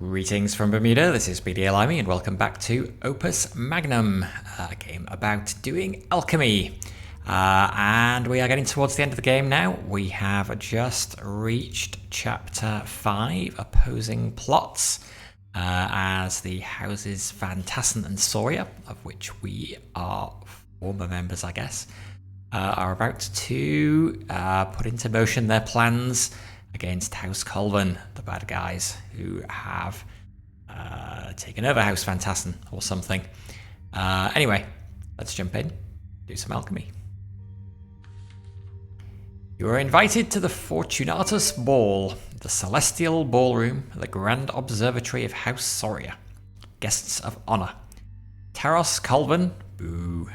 Greetings from Bermuda, this is BDA Limey and welcome back to Opus Magnum, a game about doing alchemy. And we are getting towards the end of the game now. We have just reached chapter 5, Opposing Plots, as the houses Van Tassen and Sawyer, of which we are former members I guess, are about to put into motion their plans against House Colvin, the bad guys who have taken over House Van Tassen or something. Anyway, let's jump in, do some alchemy. You are invited to the Fortunatus Ball, the celestial ballroom at the Grand Observatory of House Sawyer. Guests of honour: Taros Colvin,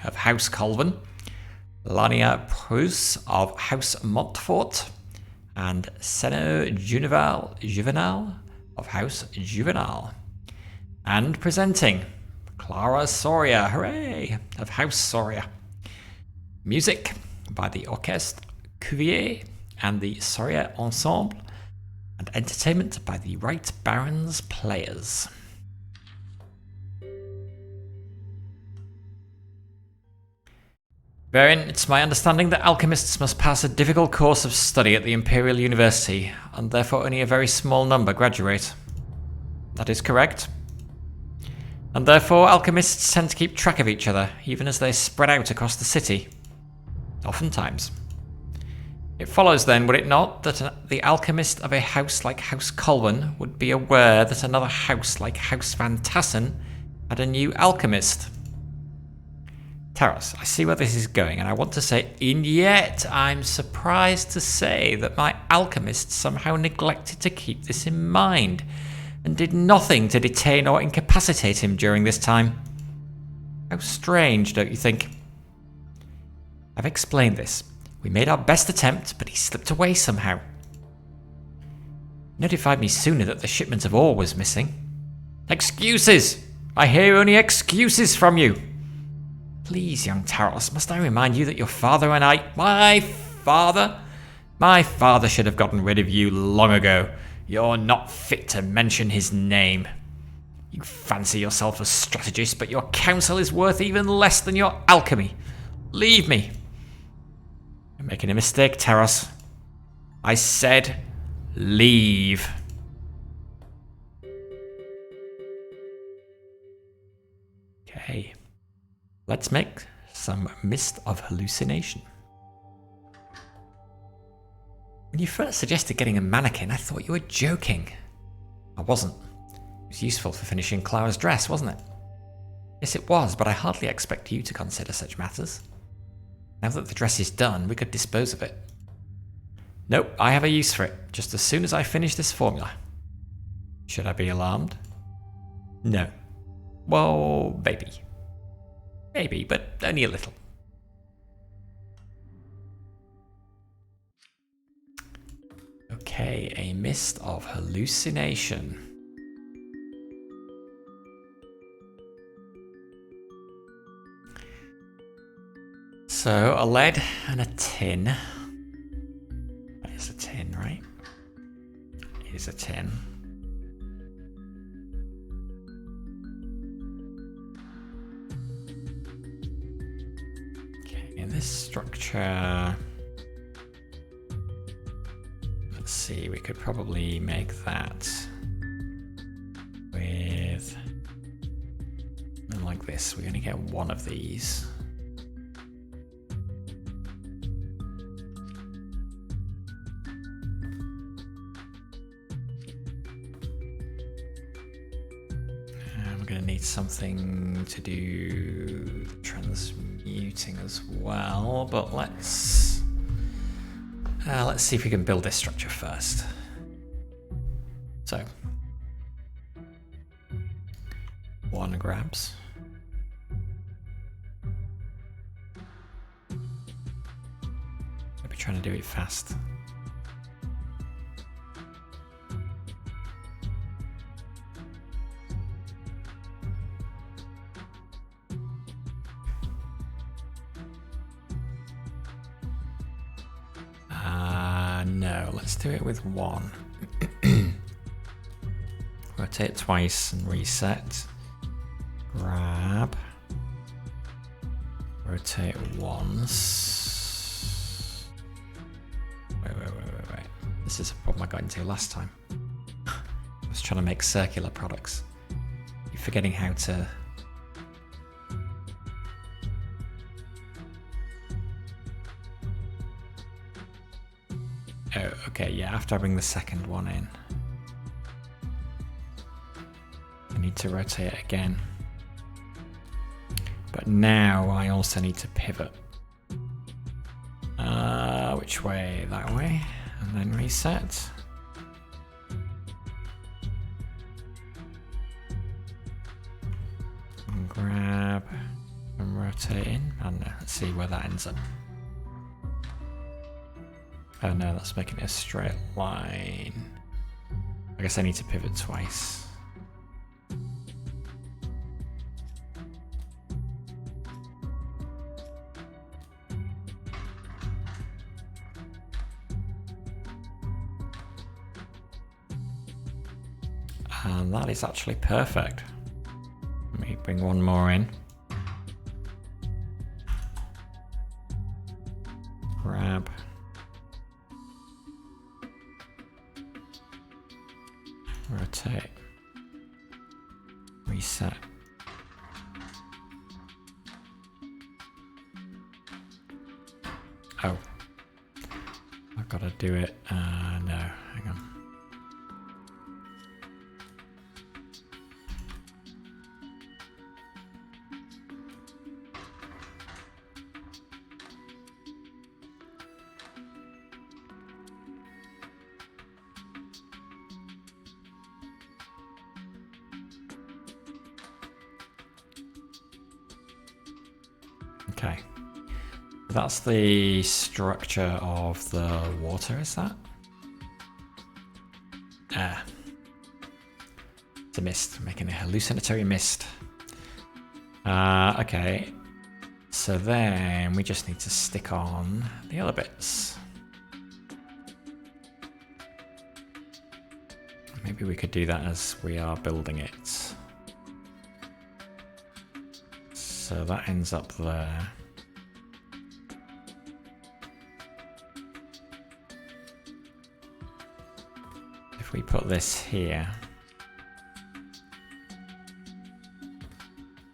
of House Colvin, Lania Prus of House Montfort, and Seno Juvenal of House Juvenal. And presenting, Clara Sawyer, hooray, of House Sawyer. Music by the Orchestre Cuvier and the Sawyer Ensemble, and entertainment by the Right Barons Players. Baron, it's my understanding that alchemists must pass a difficult course of study at the Imperial University, and therefore only a very small number graduate. That is correct. And therefore alchemists tend to keep track of each other, even as they spread out across the city. Oftentimes. It follows then, would it not, that the alchemist of a house like House Colvin would be aware that another house like House Van Tassen had a new alchemist? Taros, I see where this is going, and I want to say, and yet I'm surprised to say that my alchemist somehow neglected to keep this in mind, and did nothing to detain or incapacitate him during this time. How strange, don't you think? I've explained this. We made our best attempt, but he slipped away somehow. Notified me sooner that the shipment of ore was missing. Excuses! I hear only excuses from you! Please, young Taros, must I remind you that your father and I... My father? My father should have gotten rid of you long ago. You're not fit to mention his name. You fancy yourself a strategist, but your counsel is worth even less than your alchemy. Leave me. You're making a mistake, Taros. I said, leave. Okay. Let's make some Mist of Hallucination. When you first suggested getting a mannequin, I thought you were joking. I wasn't. It was useful for finishing Clara's dress, wasn't it? Yes, it was, but I hardly expect you to consider such matters. Now that the dress is done, we could dispose of it. Nope, I have a use for it, just as soon as I finish this formula. Should I be alarmed? No. Well, maybe. Maybe, but only a little. Okay, a Mist of Hallucination. So, a lead and a tin. That is a tin, right? It is a tin. In this structure, let's see, we could probably make that with something like this. We only get one of these. And we're going to need something to do transmuting as well, but let's see if we can build this structure first. So, one grabs. Maybe trying to do it fast. No, let's do it with one. We're Rotate twice and reset. Grab. Rotate once. Wait. This is a problem I got into last time. I was trying to make circular products. You're forgetting how to... Oh, okay, yeah, after I bring the second one in, I need to rotate it again. But now I also need to pivot. Which way? That way. And then reset. And grab and rotate in. And let's see where that ends up. Oh no, that's making it a straight line. I guess I need to pivot twice. And that is actually perfect. Let me bring one more in. Grab. Rotate. Reset. Oh. I've got to do it. No, hang on. Okay, that's the structure of the water, is that? Ah. It's a mist, making a hallucinatory mist. Okay, so then we just need to stick on the other bits. Maybe we could do that as we are building it. So that ends up there. If we put this here,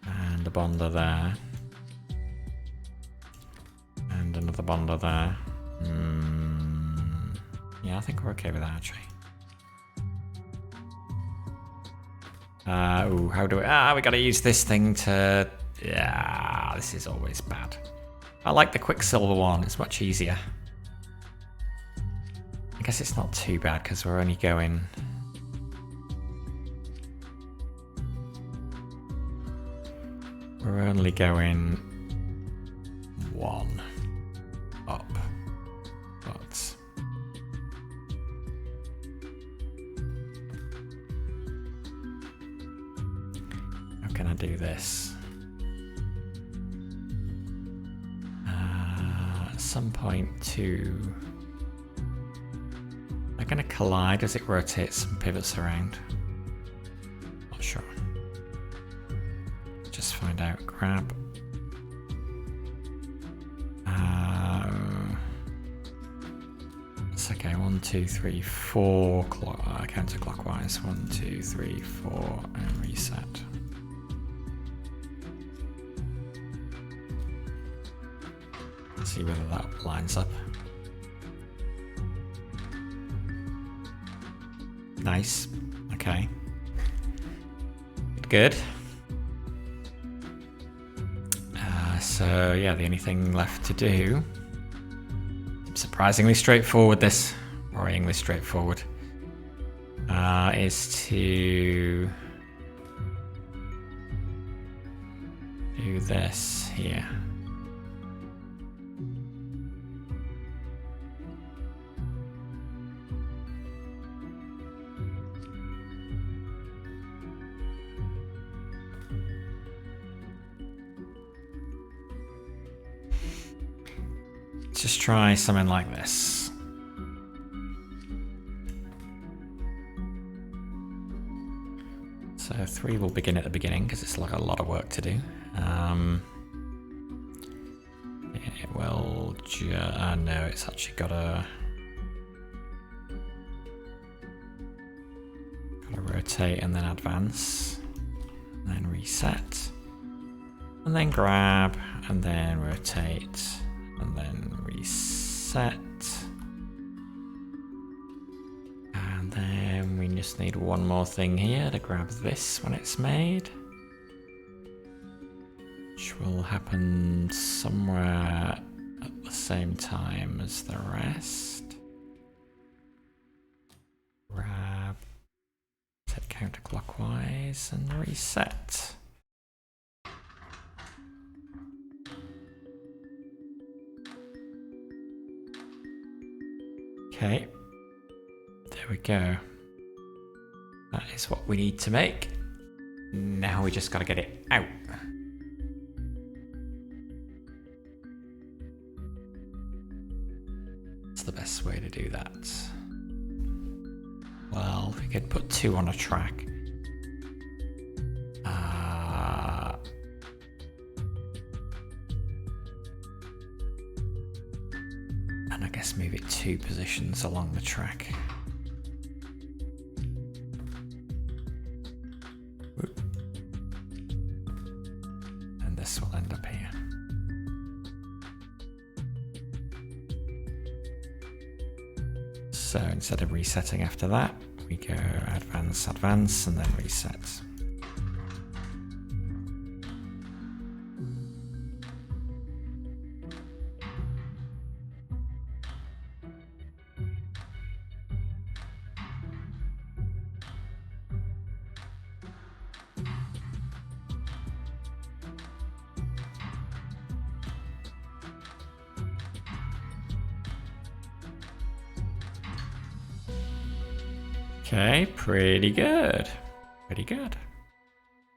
and a bonder there, and another bonder there. Yeah, I think we're okay with that actually. Ooh, how do we... we gotta use this thing to... Yeah, this is always bad. I like the Quicksilver one, it's much easier. I guess it's not too bad because we're only going... We're only going one up. But... How can I do this? At some point two... They're going to collide as it rotates and pivots around. Not sure. Just find out. Grab. It's okay. 1, 2, 3, 4 counterclockwise. 1, 2, 3, 4, and reset. Let's see whether that lines up. Nice. Okay. Good. So yeah, the only thing left to do, surprisingly straightforward this, worryingly straightforward, is to do this here. Just try something like this. 3 will begin at the beginning because it's like a lot of work to do. It will no, it's actually gotta rotate and then advance, and then reset, and then grab, and then rotate, and then reset. And then we just need one more thing here to grab this when it's made, which will happen somewhere at the same time as the rest. Grab, set counterclockwise, and reset. Okay, there we go. That is what we need to make. Now we just got to get it out. What's the best way to do that? Well, we could put 2 on a track. And I guess move it 2 positions along the track. And this will end up here. So instead of resetting after that, we go advance, advance, and then reset. Okay, pretty good. Pretty good.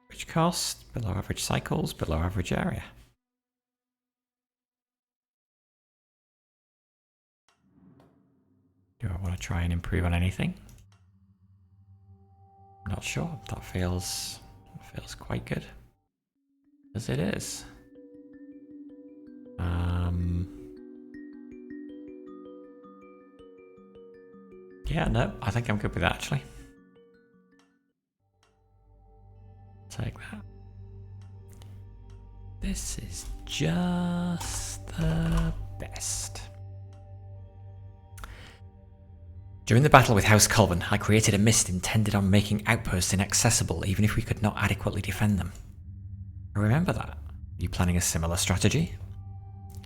Average cost, below average cycles, below average area. Do I want to try and improve on anything? Not sure. That feels quite good. As it is. Yeah, no, I think I'm good with that actually. Take that. This is just the best. During the battle with House Colvin, I created a mist intended on making outposts inaccessible even if we could not adequately defend them. I remember that. Are you planning a similar strategy?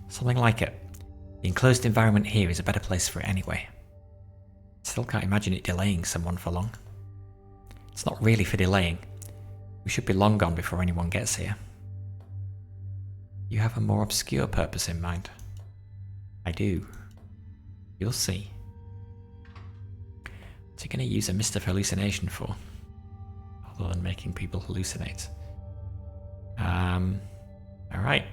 Something like it. The enclosed environment here is a better place for it anyway. Still can't imagine it delaying someone for long. It's not really for delaying. We should be long gone before anyone gets here. You have a more obscure purpose in mind. I do. You'll see. What's he going to use a mist of hallucination for? Other than making people hallucinate. Alright.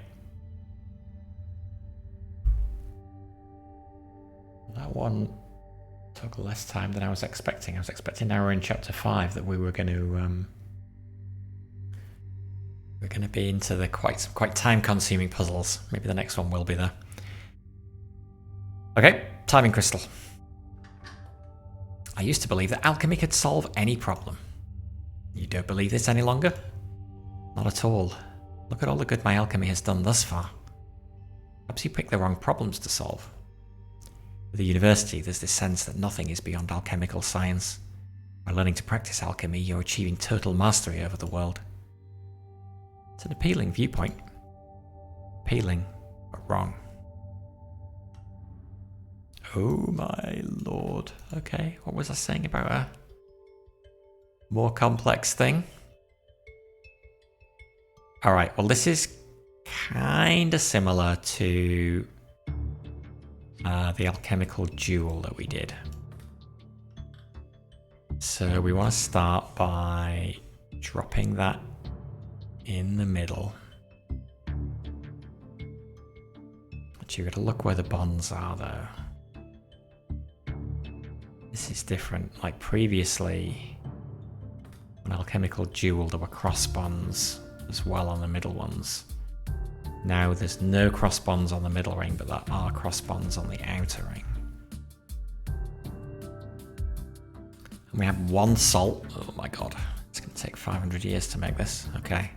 That one took less time than I was expecting. I was expecting now we're in chapter 5 that we were going to be into the quite time-consuming puzzles. Maybe the next one will be there. Okay, timing crystal. I used to believe that alchemy could solve any problem. You don't believe this any longer? Not at all. Look at all the good my alchemy has done thus far. Perhaps you picked the wrong problems to solve. At the university, there's this sense that nothing is beyond alchemical science. By learning to practice alchemy, you're achieving total mastery over the world. It's an appealing viewpoint. Appealing, but wrong. Oh my lord. Okay, what was I saying about a more complex thing? Alright, well this is kinda similar to the alchemical duel that we did. So we want to start by dropping that in the middle. But you've got to look where the bonds are though. This is different. Like previously, An alchemical jewel, there were cross bonds as well on the middle ones. Now there's no cross bonds on the middle ring, but there are cross bonds on the outer ring. And we have 1 salt. Oh my god, it's going to take 500 years to make this. Okay.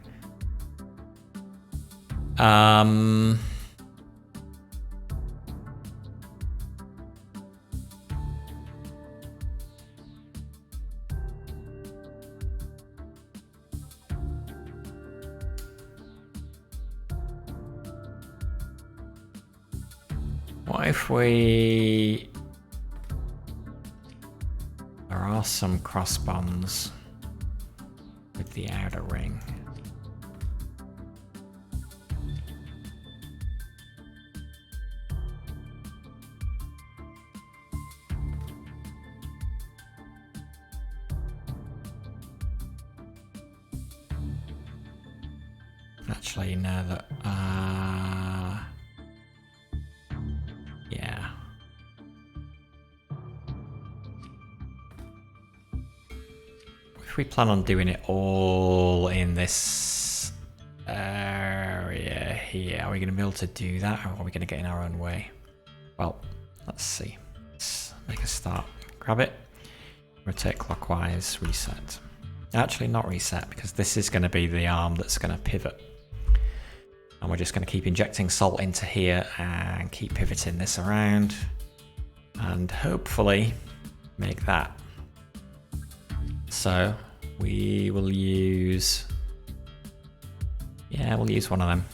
What if we... There are some cross bonds with the outer ring. Actually, now that... yeah. If we plan on doing it all in this area here, are we going to be able to do that, or are we going to get in our own way? Well, let's see. Let's make a start. Grab it, rotate clockwise, reset. Actually, not reset, because this is going to be the arm that's going to pivot. And we're just going to keep injecting salt into here and keep pivoting this around. And hopefully make that. So we will use... yeah, we'll use one of them.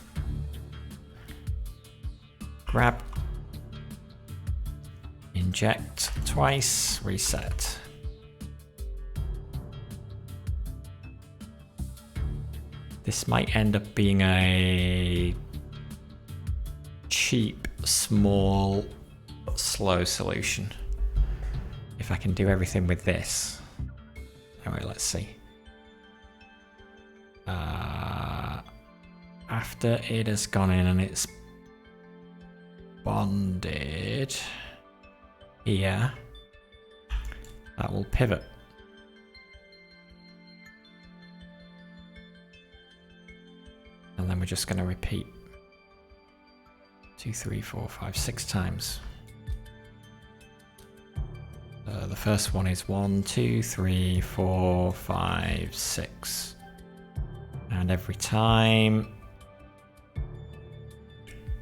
Grab. Inject twice, reset. This might end up being a cheap, small, but slow solution. If I can do everything with this. Anyway, let's see. After it has gone in and it's bonded here, that will pivot. And then we're just going to repeat 2, 3, 4, 5, 6 times. The first one is 1, 2, 3, 4, 5, 6. And every time...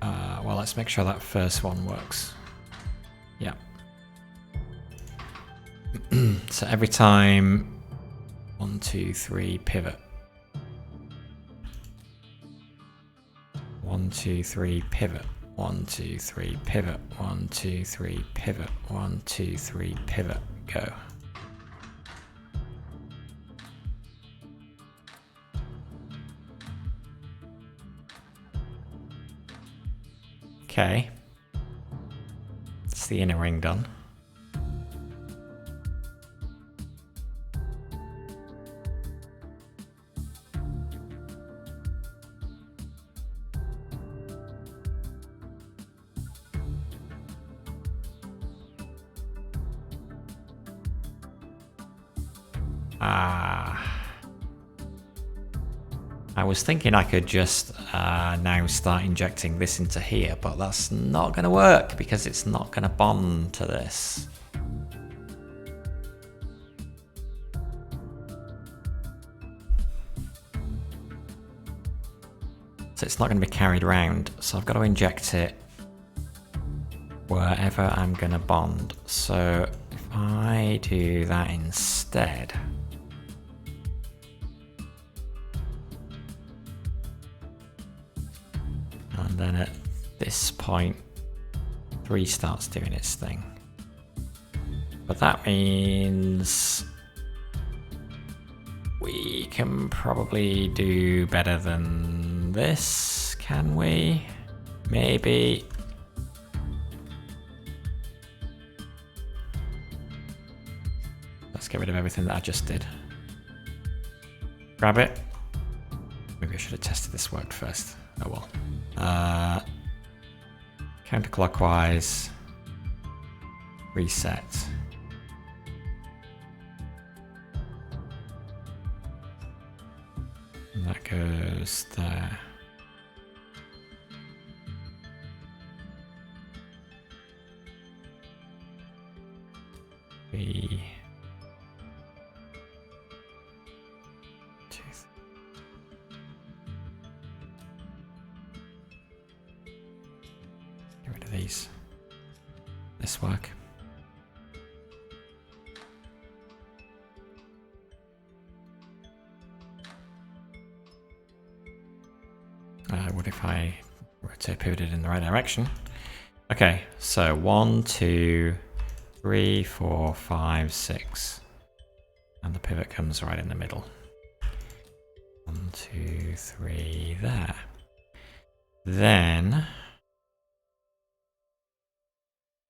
well, let's make sure that first one works. Yeah. So every time 1, 2, 3, pivot. 1, 2, 3, pivot. 1, 2, 3, pivot. 1, 2, 3, pivot. 1, 2, 3, pivot. Go. Okay. That's the inner ring done. I was thinking I could just now start injecting this into here, but that's not going to work because it's not going to bond to this. So it's not going to be carried around, so I've got to inject it wherever I'm going to bond. So if I do that instead... and then at this point 3 starts doing its thing. But that means we can probably do better than this, can we? Maybe. Let's get rid of everything that I just did. Grab it. Maybe I should have tested this worked first. Oh well. Counterclockwise. Reset. goes there. Three. Two. Get rid of these. This work. What if I rotate pivoted in the right direction? Okay, so 1, 2, 3, 4, 5, 6. And the pivot comes right in the middle. 1, 2, 3, there. Then,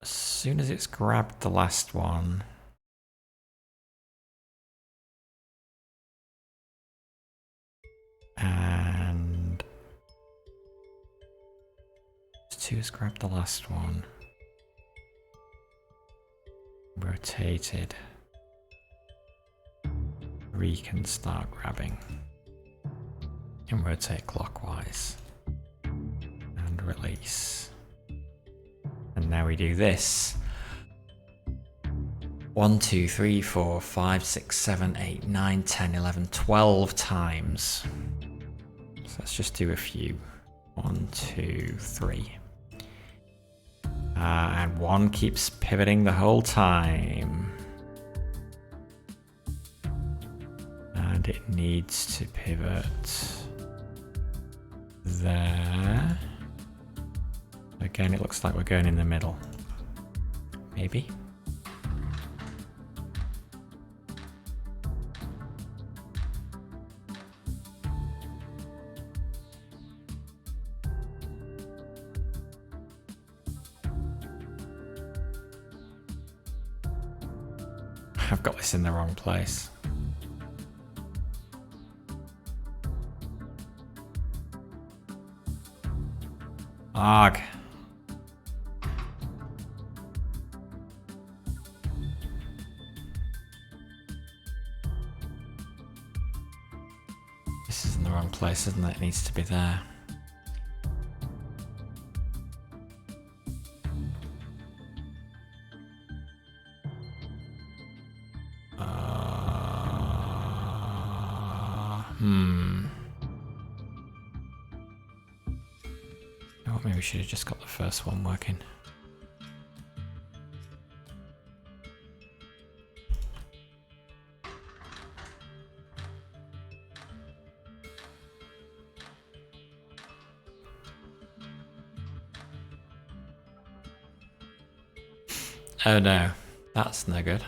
as soon as it's grabbed the last one, and 2 has grabbed the last one, rotated, 3 can start grabbing, and rotate clockwise, and release. And now we do this. 1, 2, 3, 4, 5, 6, 7, 8, 9, 10, 11, 12 times. So let's just do a few. 1, 2, 3. And 1 keeps pivoting the whole time. And it needs to pivot there. Again, it looks like we're going in the middle. Maybe. I've got this in the wrong place. Arg. This is in the wrong place, isn't it? It needs to be there. Oh, maybe we should have just got the first one working. Oh no, that's no good.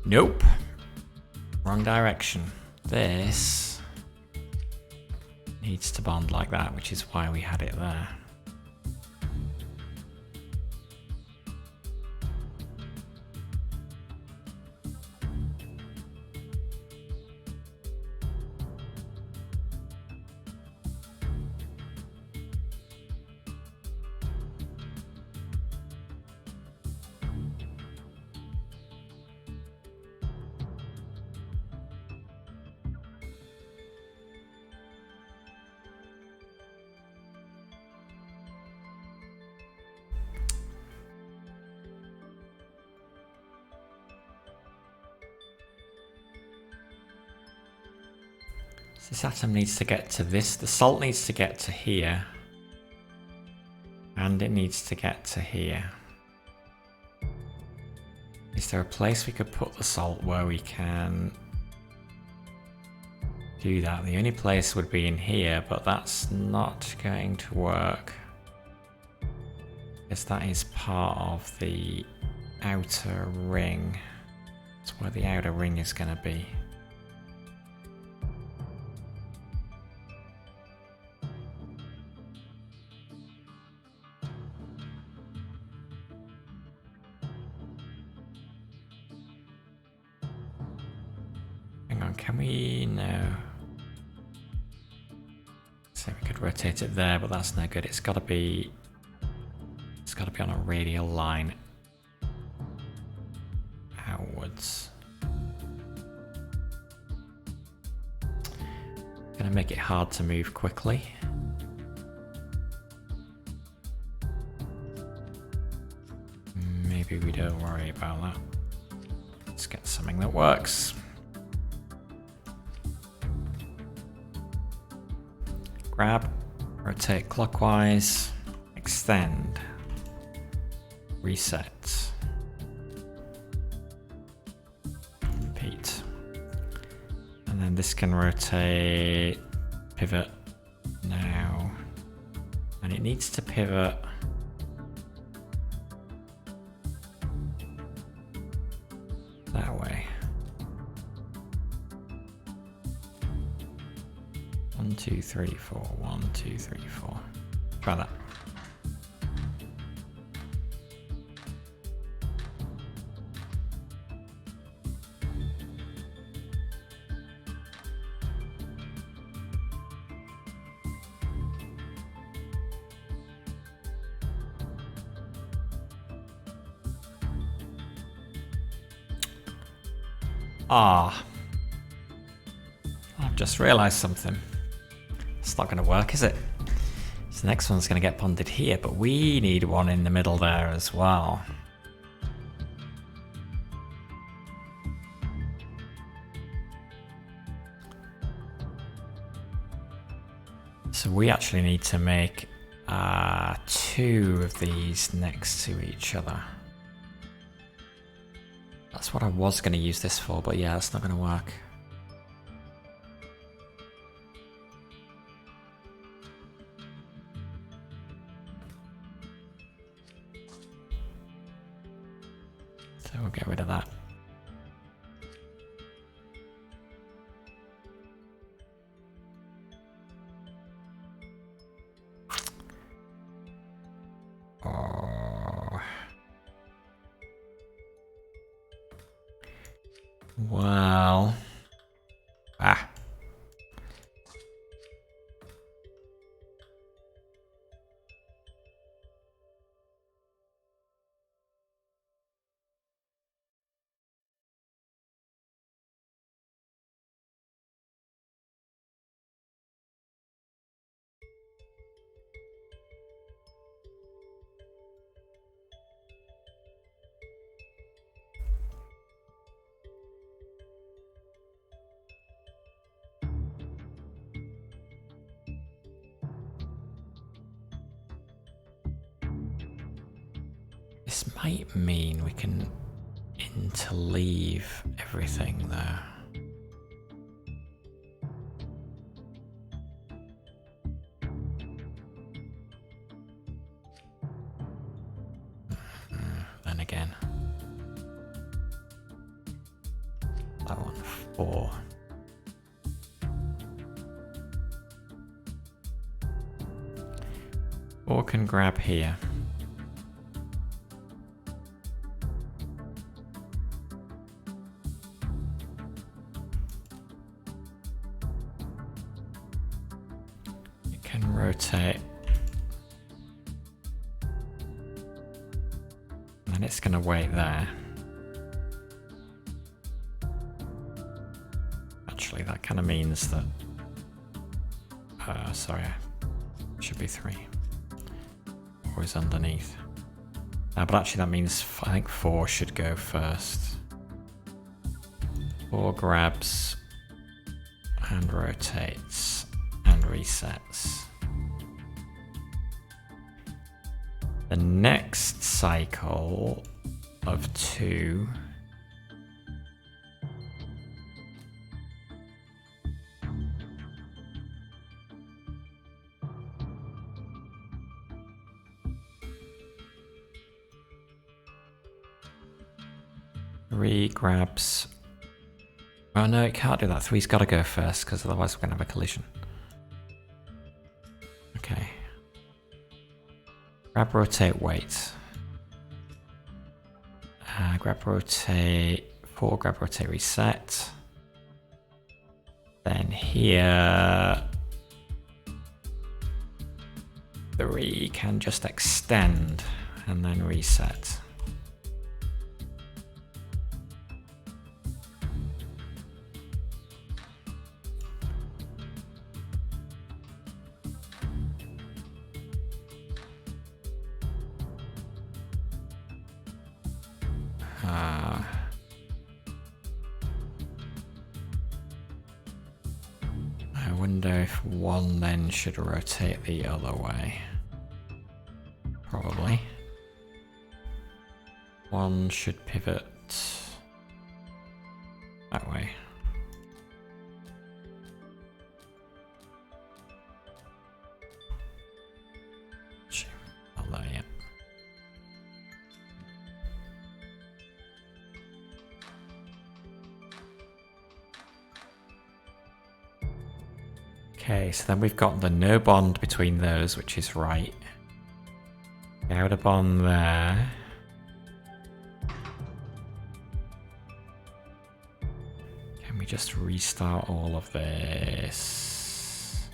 Nope. Wrong direction. This needs to bond like that, which is why we had it there. This atom needs to get to this, the salt needs to get to here, and it needs to get to here. Is there a place we could put the salt where we can do that? The only place would be in here, but that's not going to work, because that is part of the outer ring. That's where the outer ring is going to be. Can we? No. So we could rotate it there, but that's no good. It's got to be on a radial line outwards. going to make it hard to move quickly. Maybe we don't worry about that. Let's get something that works. Grab, rotate clockwise, extend, reset, repeat. And then this can rotate, pivot now. And it needs to pivot that way. 1, 2, 3, 4. 1, 2, 3, 4. Try that. Ah, I've just realised something. It's not going to work, is it? So the next one's going to get bonded here, but we need one in the middle there as well. So we actually need to make 2 of these next to each other. That's what I was going to use this for, but yeah, it's not going to work. So we'll get rid of that. Well, this might mean we can interleave everything there. Then again, that one 4. Or can grab here. Can rotate, and then it's going to wait there. Actually, that kind of means that sorry, it should be 3, always underneath. But actually that means I think 4 should go first. 4 grabs and rotates and resets. The next cycle of 2 3 grabs. Oh no, it can't do that. 3's got to go first because otherwise we're going to have a collision. Okay. Grab, rotate, wait. Grab, rotate, 4, grab, rotate, reset. Then here, 3 can just extend and then reset. I wonder if one then should rotate the other way. Probably. One should pivot that way. Not there yet. Okay, so then we've got the no bond between those, which is right. Without a bond there. Can we just restart all of this?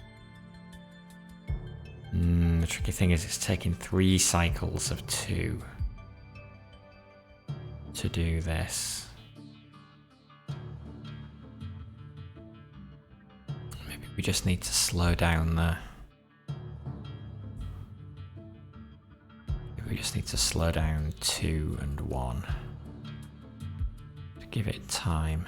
The tricky thing is it's taking 3 cycles of 2 to do this. Maybe we just need to slow down the... We just need to slow down 2 and 1 to give it time.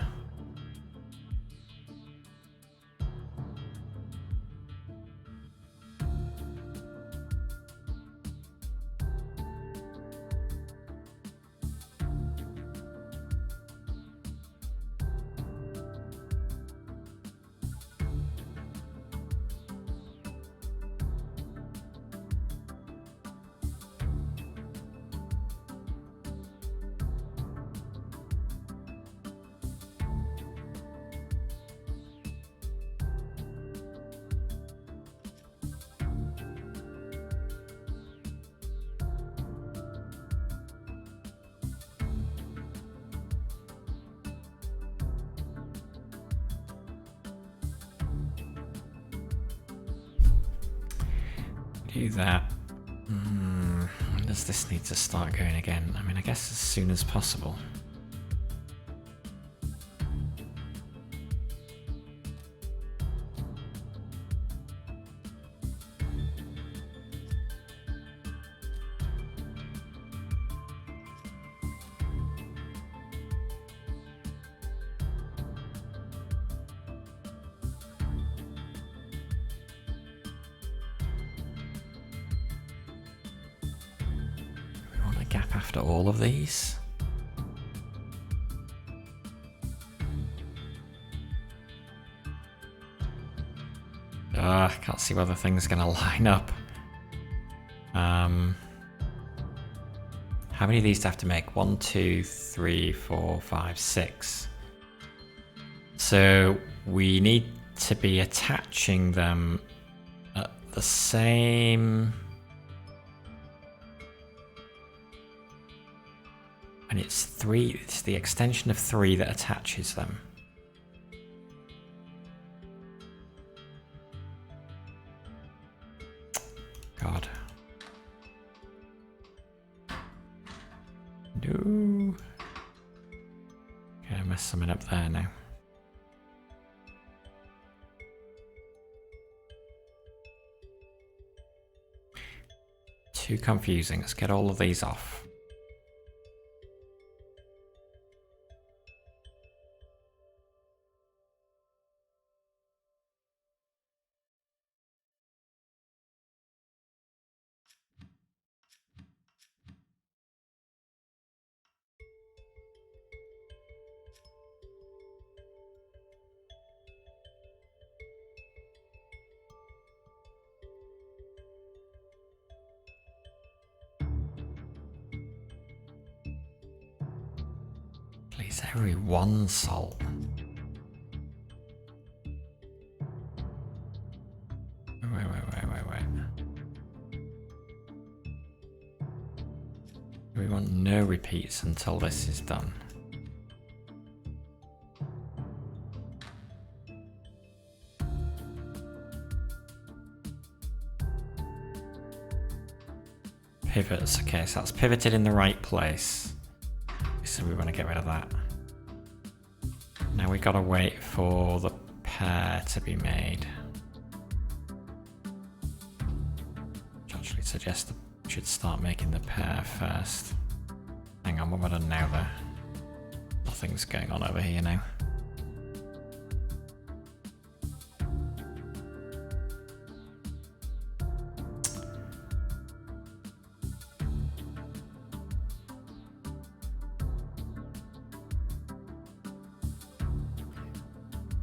Do that. When does this need to start going again? I mean, I guess as soon as possible. Gap after all of these. I can't see whether things are going to line up. How many of these do I have to make? 1, 2, 3, 4, 5, 6. So we need to be attaching them at the same... And it's 3, it's the extension of 3 that attaches them. God. No. Okay, I messed something up there now. Too confusing. Let's get all of these off. Please, every 1 salt. Wait. We want no repeats until this is done. Pivots. Okay, so that's pivoted in the right place. So we want to get rid of that. Now we gotta wait for the pair to be made. Which actually suggests that we should start making the pair first. Hang on, what have I done now there? things going on over here now.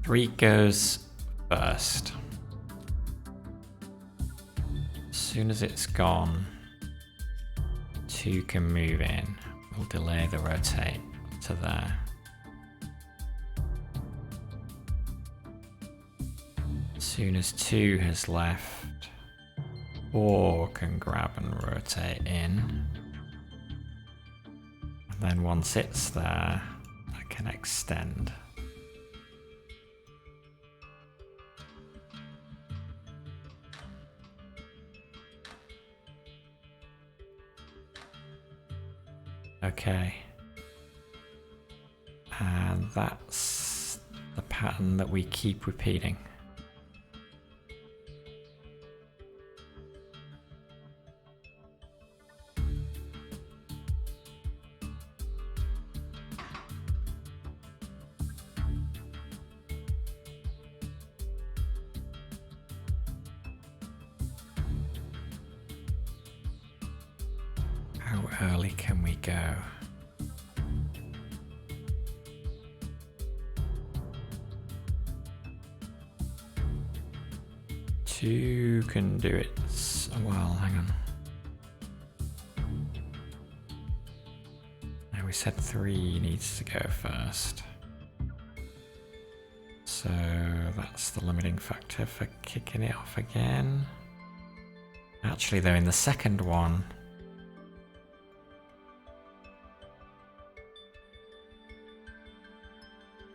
Three goes first. As soon as it's gone, 2 can move in. We'll delay the rotate to there. As soon as 2 has left, 4 can grab and rotate in. And then once it's there, I can extend. Okay, and that's the pattern that we keep repeating. How early can we go? Two can do it. Well, hang on. Now we said 3 needs to go first. So that's the limiting factor for kicking it off again. Actually, though, in the second one,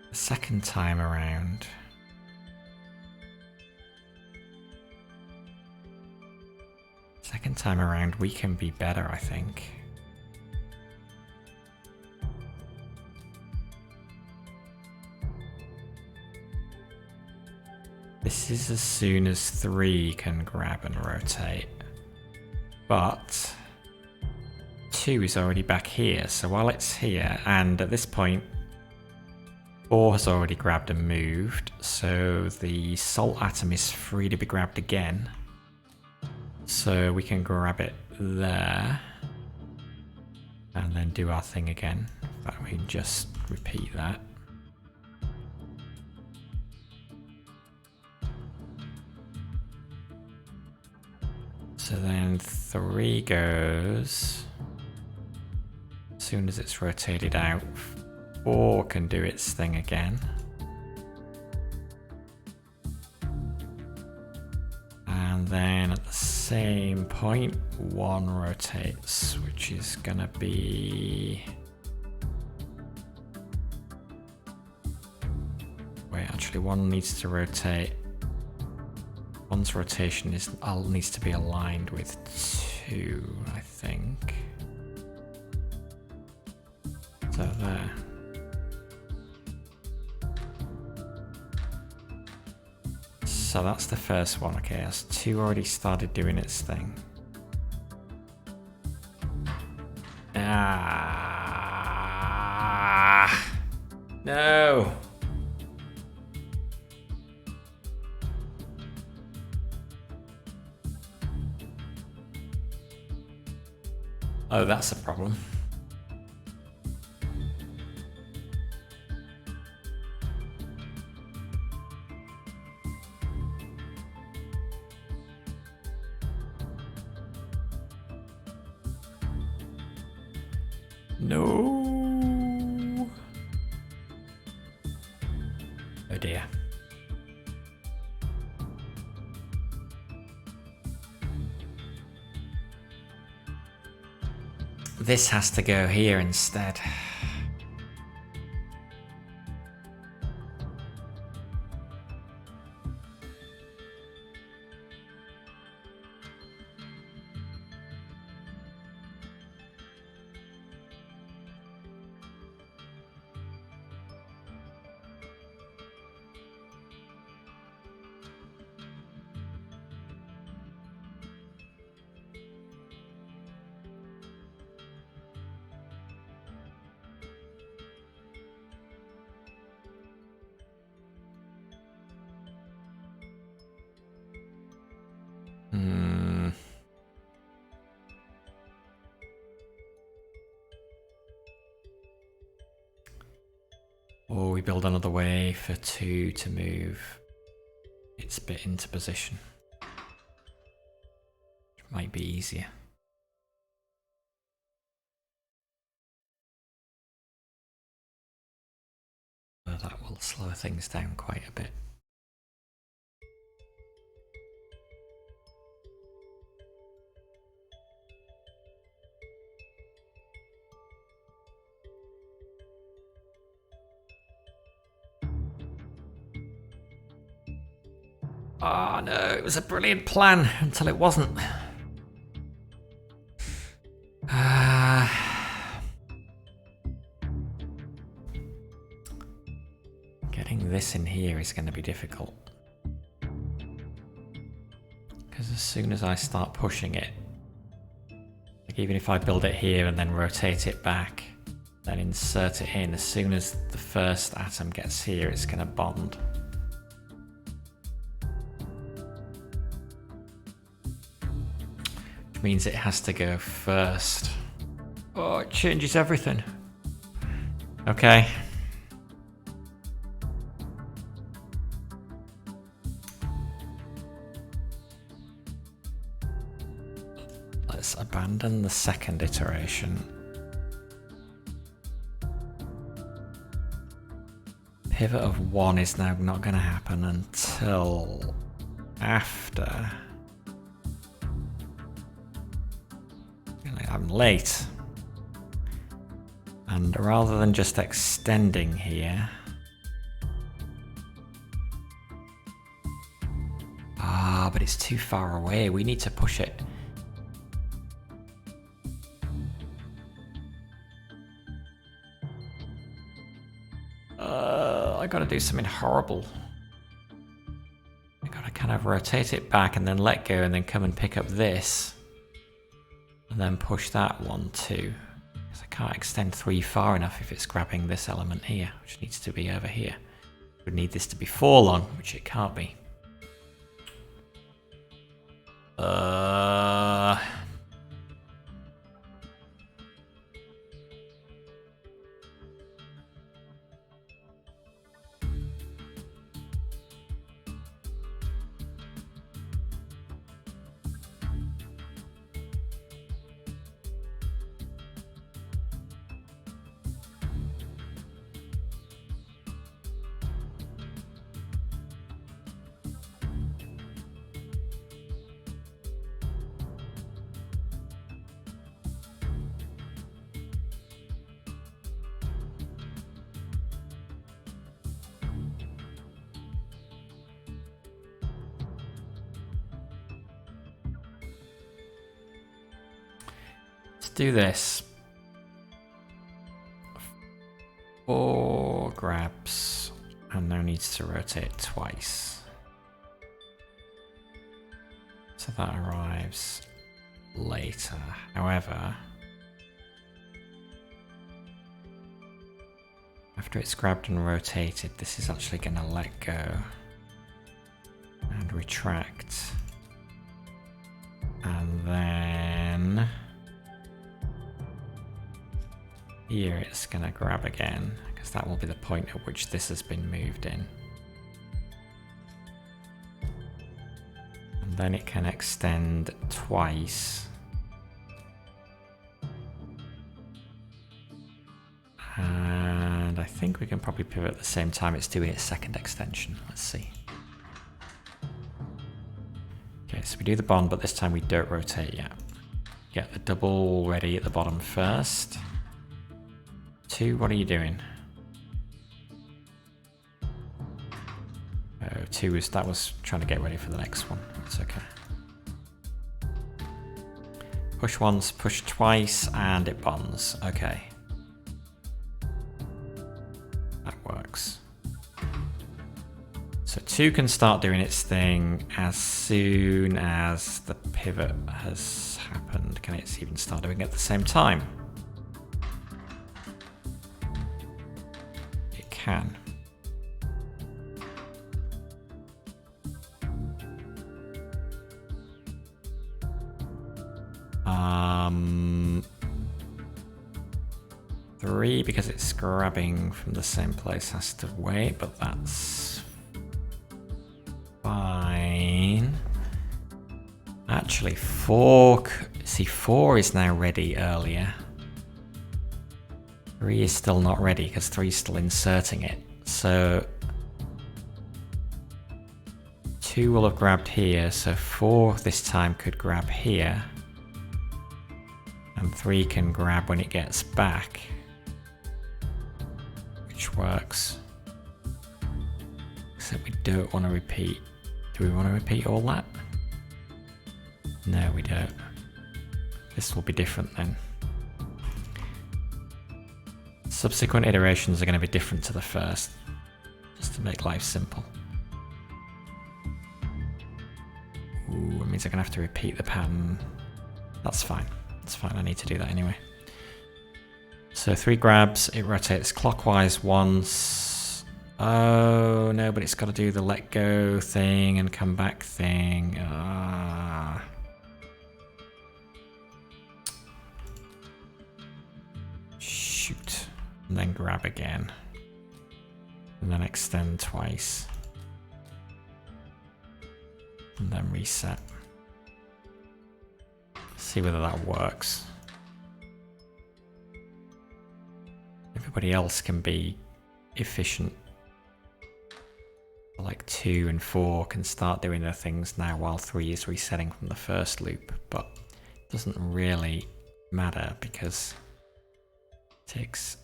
the second time around, we can be better, I think. This is as soon as 3 can grab and rotate. But 2 is already back here, so while it's here, and at this point 4 has already grabbed and moved, so the salt atom is free to be grabbed again. So we can grab it there and then do our thing again. In fact, we can just repeat that. So then 3 goes, as soon as it's rotated out, 4 can do its thing again. And then at the same point, 1 rotates, which is gonna be... Wait, actually 1 needs to rotate. 1's rotation needs to be aligned with 2, I think. So there. So that's the first one. Okay, that's 2 already started doing its thing. No. Oh, that's a problem. No. Oh dear. This has to go here instead. Or we build another way for 2 to move its bit into position. Which might be easier. But that will slow things down quite a bit. Oh no, it was a brilliant plan until it wasn't. Getting this in here is going to be difficult. Because as soon as I start pushing it, like even if I build it here and then rotate it back, then insert it in, as soon as the first atom gets here, it's going to bond. Means it has to go first. Oh, it changes everything. Okay. Let's abandon the second iteration. Pivot of 1 is now not going to happen until after. I'm late, and rather than just extending here, but it's too far away. We need to push it. I gotta do something horrible. I gotta kind of rotate it back and then let go and then come and pick up this. And then push that one too. Because I can't extend 3 far enough if it's grabbing this element here, which needs to be over here. We need this to be 4 long, which it can't be. Do this. 4 grabs and now needs to rotate twice. So that arrives later. However, after it's grabbed and rotated, this is actually going to let go and retract. And then here it's going to grab again, because that will be the point at which this has been moved in. And then it can extend twice. And I think we can probably pivot at the same time it's doing its second extension. Let's see. Okay, so we do the bond, but this time we don't rotate yet. Get the double ready at the bottom first. 2, what are you doing? Oh, 2 was, that was trying to get ready for the next one. It's okay. Push once, push twice, and it bonds. Okay. That works. So 2 can start doing its thing as soon as the pivot has happened. Can it even start doing it at the same time? Can. 3 because it's grabbing from the same place has to wait, but that's fine. Actually, 4... See, 4 is now ready earlier. 3 is still not ready because 3 is still inserting it. So 2 will have grabbed here, so 4 this time could grab here. And 3 can grab when it gets back. Which works. Except we don't want to repeat. Do we want to repeat all that? No, we don't. This will be different then. Subsequent iterations are going to be different to the first, just to make life simple. Ooh, it means I'm going to have to repeat the pattern. That's fine. That's fine. I need to do that anyway. So 3 grabs, it rotates clockwise once. Oh no, but it's got to do the let go thing and come back thing. Shoot. And then grab again. And then extend twice. And then reset. See whether that works. Everybody else can be efficient. Like 2 and 4 can start doing their things now while 3 is resetting from the first loop, but it doesn't really matter because it takes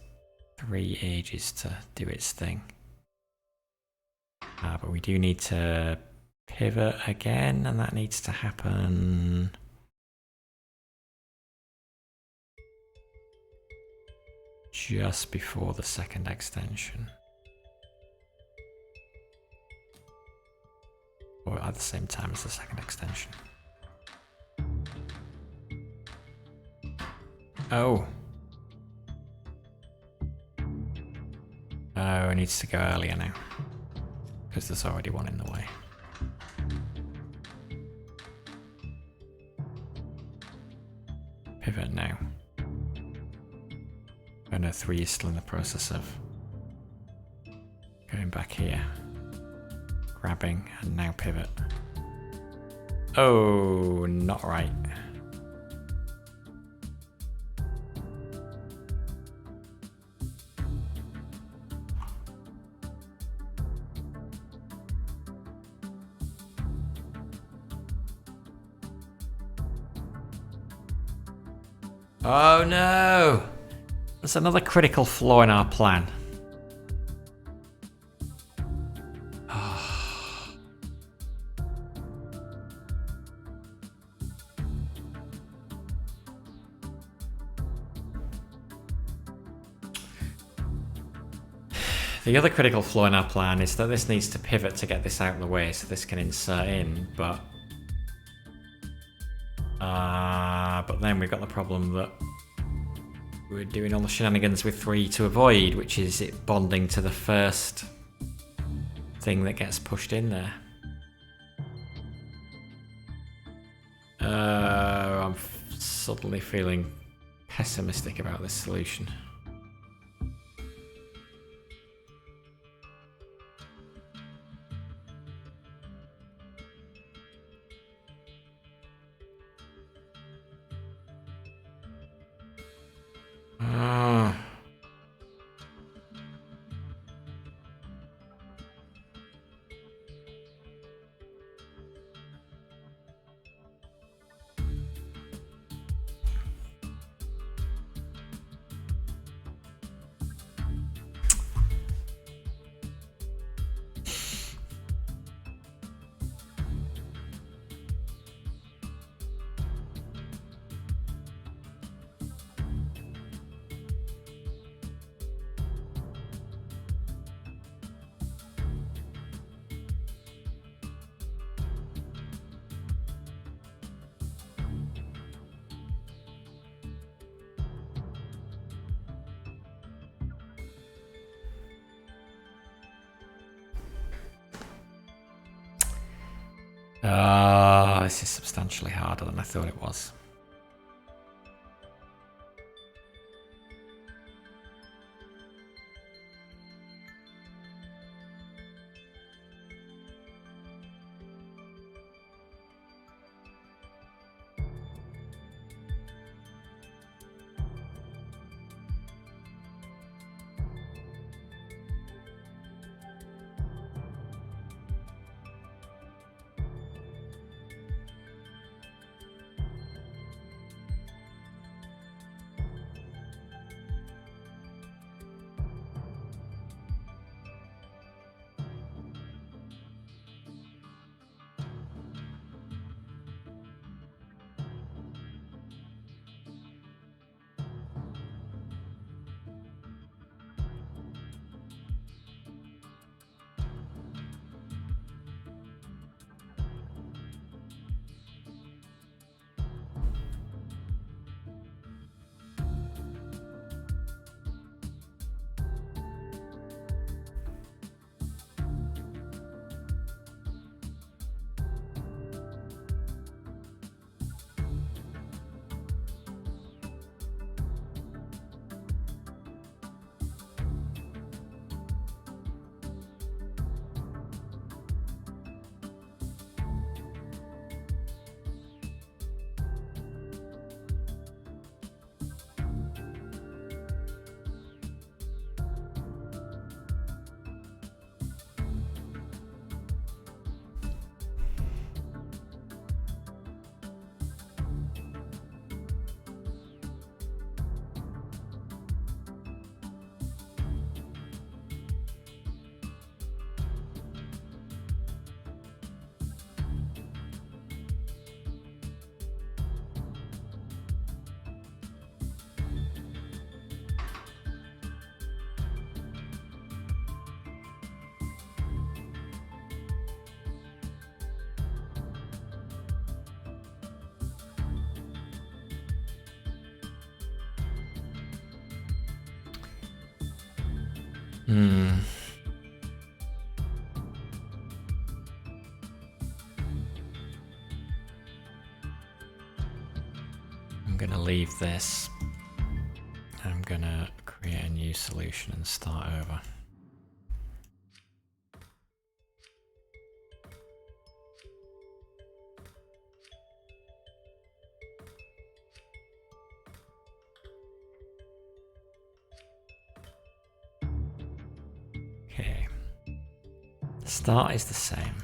3 ages to do its thing. But we do need to pivot again, and that needs to happen just before the second extension. Or at the same time as the second extension. Oh. Oh, it needs to go earlier now. Because there's already one in the way. Pivot now. Oh no, 3 is still in the process of going back here. Grabbing, and now pivot. Oh, not right. Oh no! There's another critical flaw in our plan. The other critical flaw in our plan is that this needs to pivot to get this out of the way so this can insert in, but then we've got the problem that we're doing all the shenanigans with 3 to avoid, which is it bonding to the first thing that gets pushed in there. I'm suddenly feeling pessimistic about this solution. This is substantially harder than I thought it was. I'm gonna leave this. I'm gonna create a new solution and start over. Okay. The start is the same.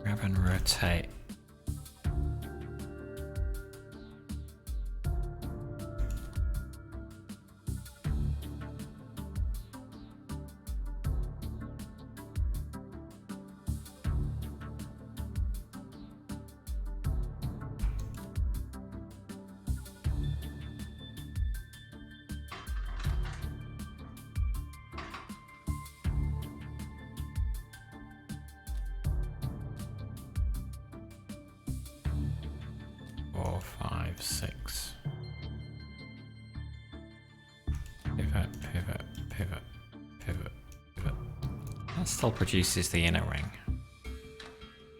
Grab and rotate. Four, five, six. Pivot, pivot, pivot, pivot, pivot. That still produces the inner ring,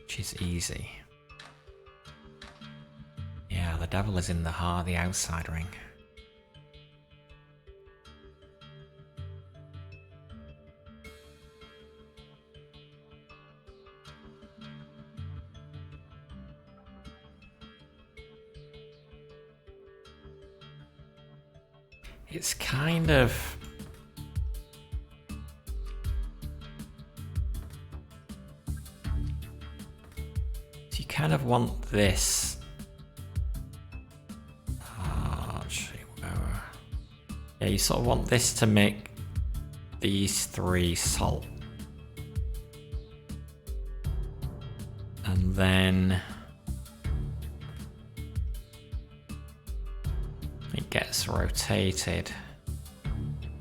which is easy. Yeah, the devil is in the heart, the outside ring. It's kind of... So you kind of want this... actually, yeah, you sort of want this to make these three salt. And then... it gets rotated,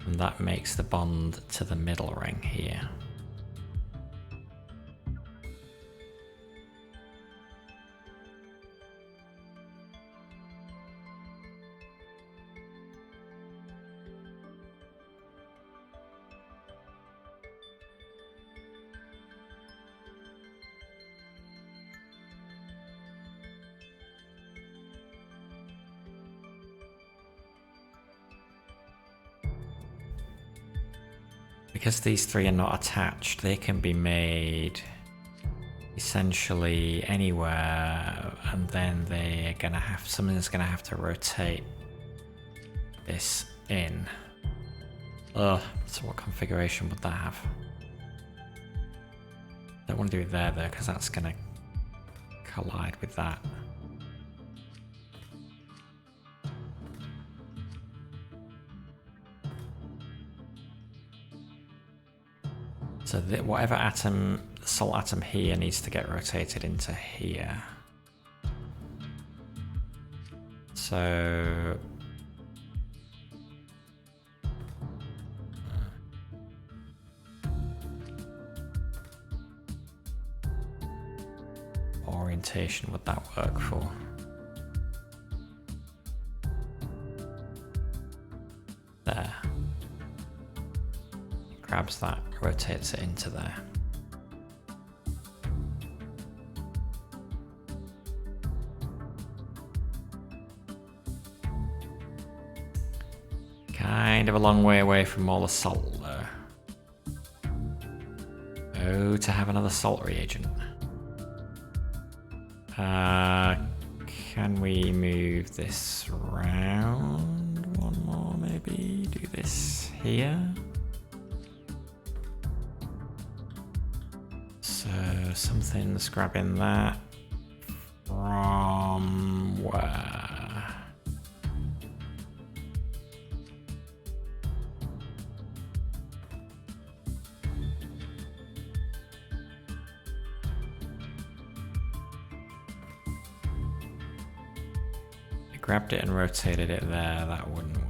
and that makes the bond to the middle ring here. Because these three are not attached, they can be made essentially anywhere, and then they're gonna have, something's gonna have to rotate this in. So what configuration would that have? Don't want to do it there though, because that's gonna collide with that. So whatever atom, the salt atom here needs to get rotated into here. So... orientation would that work for? There. Grabs that, rotates it into there. Kind of a long way away from all the salt though. Oh, to have another salt reagent. Can we move this round one more maybe? maybe do this here. So something's grabbing that from where? It grabbed it and rotated it there, that wouldn't work.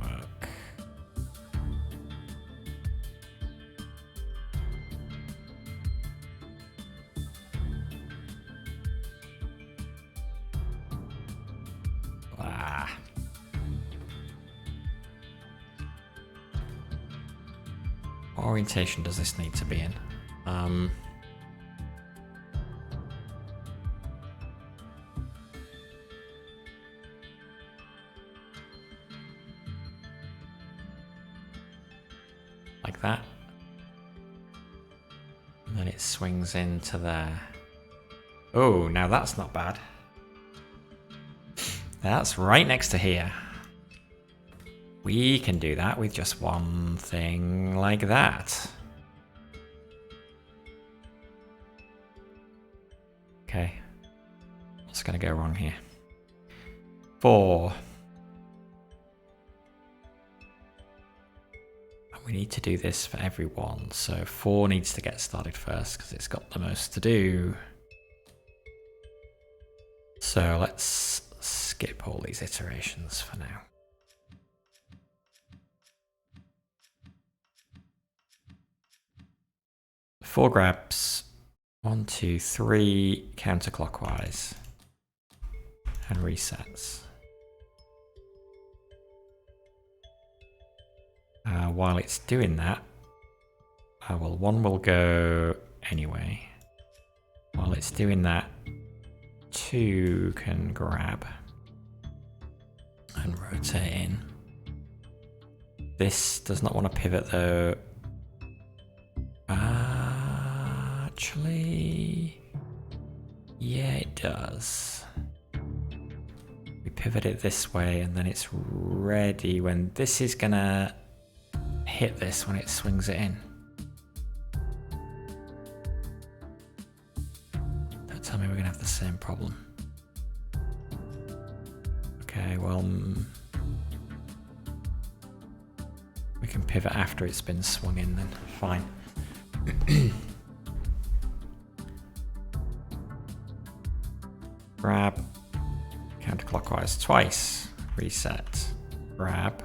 What orientation does this need to be in? Like that. And then it swings into there. Oh, now that's not bad. That's right next to here. We can do that with just one thing like that. Okay. What's going to go wrong here? 4. And we need to do this for everyone. So 4 needs to get started first because it's got the most to do. So let's skip all these iterations for now. Four grabs, 1, 2, 3 counterclockwise, and resets. While it's doing that, well, 1 will go anyway. While it's doing that, 2 can grab and rotate in. This does not want to pivot though. Actually, yeah, it does. We pivot it this way and then it's ready when this is gonna hit this when it swings it in. Don't tell me we're gonna have the same problem. Okay, well, we can pivot after it's been swung in then, fine. Grab, counterclockwise twice, reset, grab,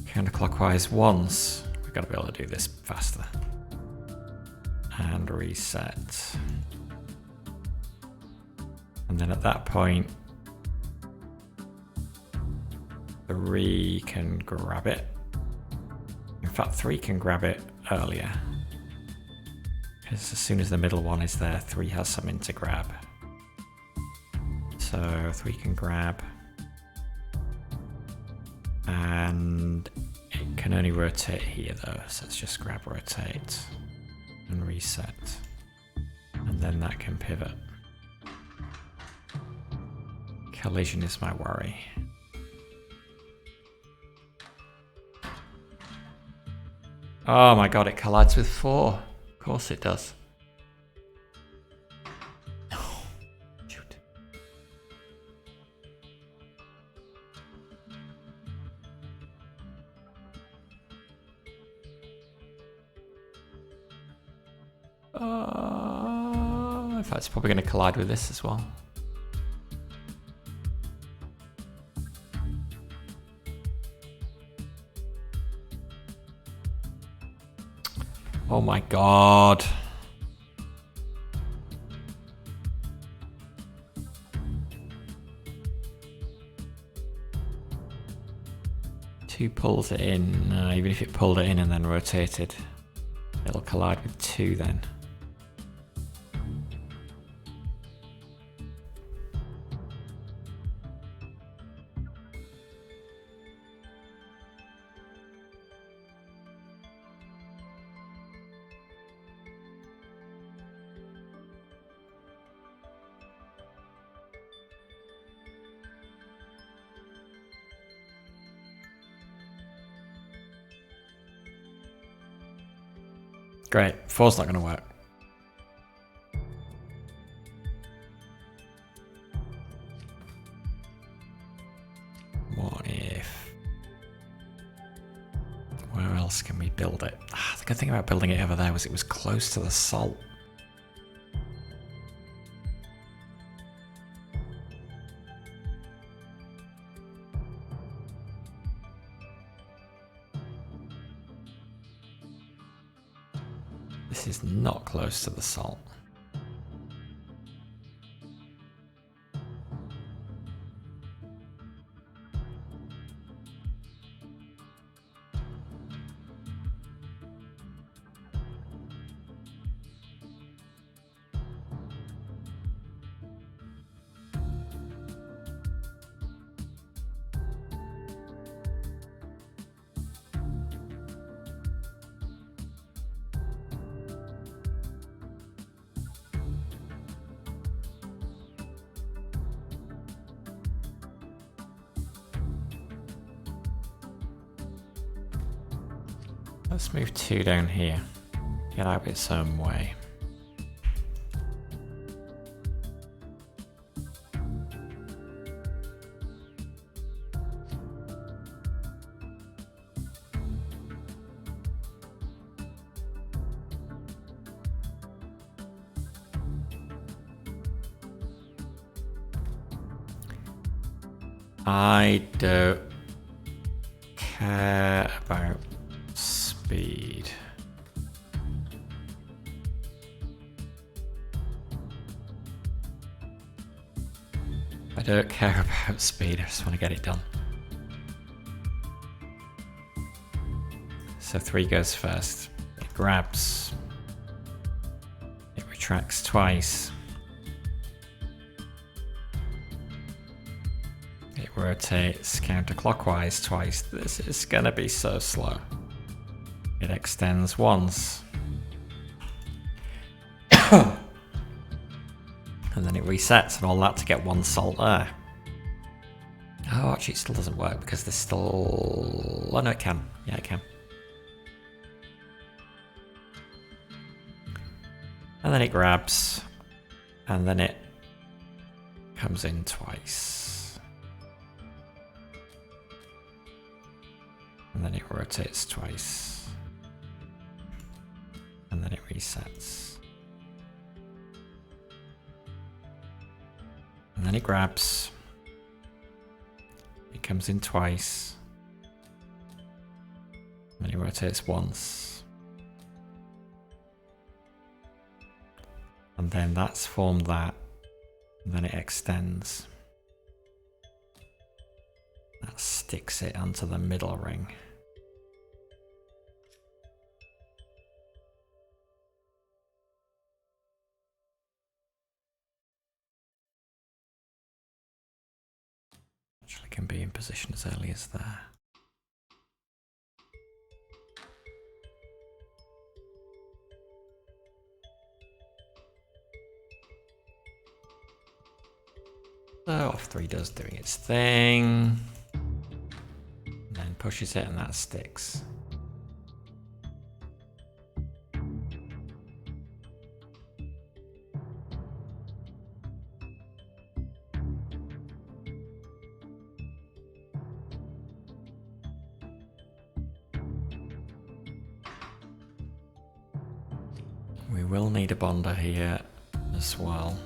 counterclockwise once. We've got to be able to do this faster. And reset. And then at that point, 3 can grab it. In fact, 3 can grab it earlier. Because as soon as the middle one is there, 3 has something to grab. So 3 can grab. And it can only rotate here though, so let's just grab, rotate, and reset. And then that can pivot. Collision is my worry. Oh my god, it collides with 4. Of course it does. Oh, shoot. In fact, it's probably going to collide with this as well. Oh my god. Two pulls it in. Even if it pulled it in and then rotated, it'll collide with 2 then. Great. 4's not going to work. What if... Where else can we build it? The good thing about building it over there was it was close to the salt. This is not close to the salt. Let's move 2 down here. Get out of its own way. I don't care about speed. I don't care about speed, I just want to get it done. So 3 goes first. It grabs. It retracts twice. It rotates counterclockwise twice. This is gonna be so slow. It extends once. And then it resets and all that to get 1 salt there. Oh, actually it still doesn't work because there's still... Oh no, it can. Yeah, it can. And then it grabs. And then it comes in twice. And then it rotates twice. And then it resets. And then it grabs. It comes in twice. And then it rotates once. And then that's formed that. And then it extends. That sticks it onto the middle ring. Actually can be in position as early as there. So off 3 does doing its thing. And then pushes it and that sticks. We will need a bonder here as well.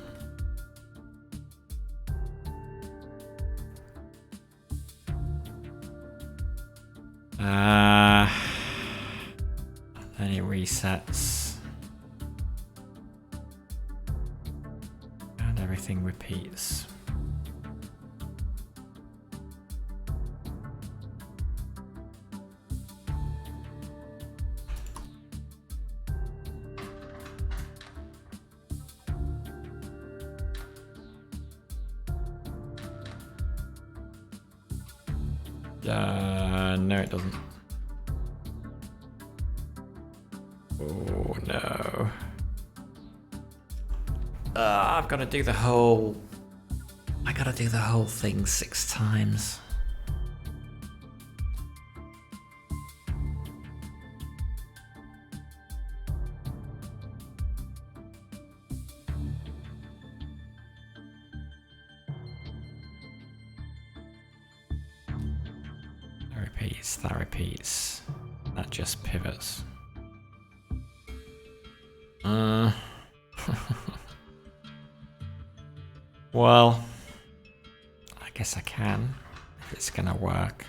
Then it resets. And everything repeats. No, it doesn't. Oh no. I've got to do the whole... I gotta do the whole thing 6 times. repeats, that repeats. That just pivots. Well, I guess I can, if it's gonna work.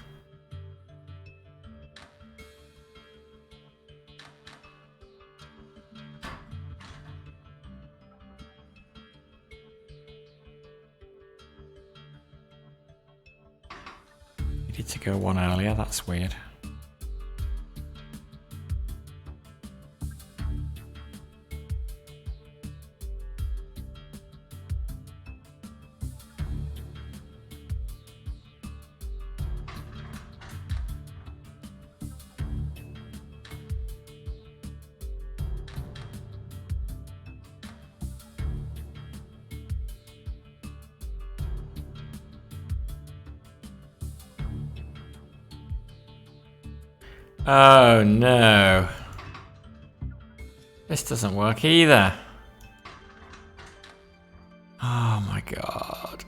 Needed to go one earlier, that's weird. Oh no. This doesn't work either. Oh my god.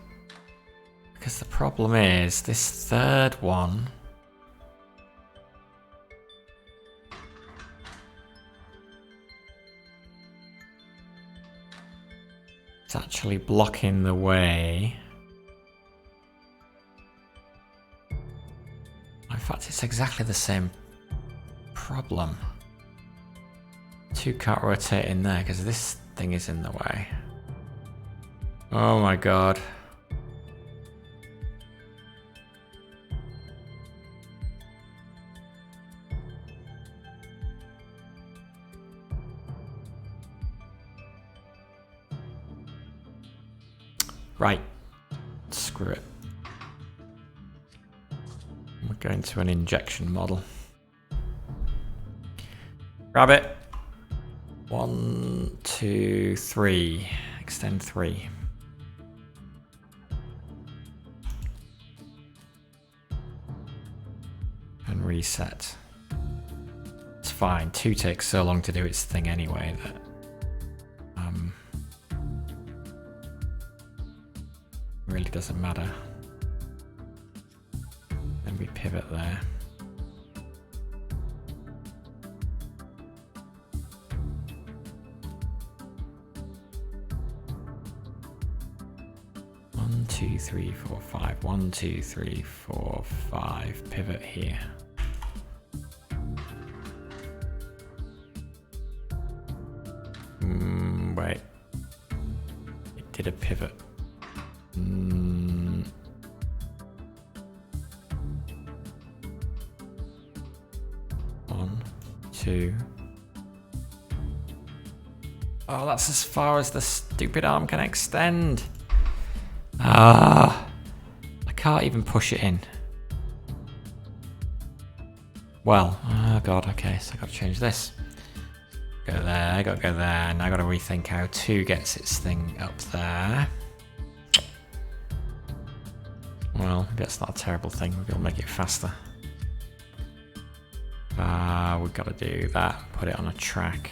Because the problem is, this third one... it's actually blocking the way. In fact, it's exactly the same problem. Two can't rotate in there because this thing is in the way. Oh my god. Right. Screw it. We're going to an injection model. Grab it. 1, 2, 3. Extend 3. And reset. It's fine. 2 takes so long to do its thing anyway that really doesn't matter. Then we pivot there. One, 2, 3, 4, 5. 1, 2, 3, 4, 5. Pivot here. Wait. It did a pivot. 1, 2. Oh, that's as far as the stupid arm can extend. I can't even push it in. Well, oh god, okay, so I've got to change this. Go there, I gotta go there, and I gotta rethink how 2 gets its thing up there. Well, maybe that's not a terrible thing, maybe it'll make it faster. We've got to do that, put it on a track.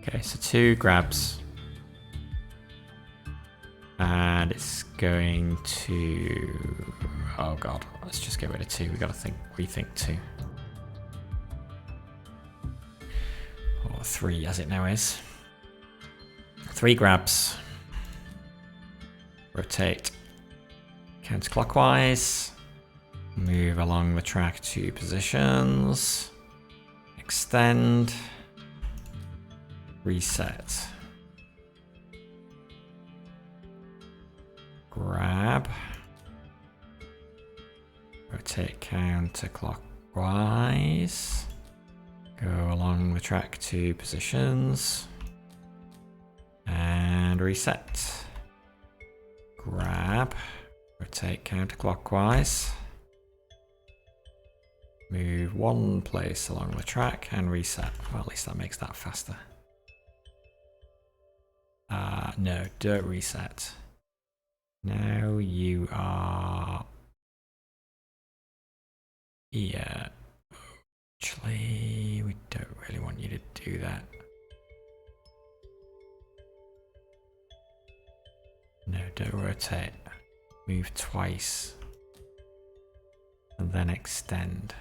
Okay, so 2 grabs. And it's going to... oh god, let's just get rid of 2, we've got to rethink 2. Or 3 as it now is. 3 grabs. Rotate counterclockwise. Move along the track 2 positions. Extend. Reset. Grab. Rotate counterclockwise. Go along the track 2 positions. And reset. Grab. Rotate counterclockwise. Move 1 place along the track and reset. Well, at least that makes that faster. No, don't reset. Now you are... yeah. Actually, we don't really want you to do that. No, don't rotate. Move twice. And then extend.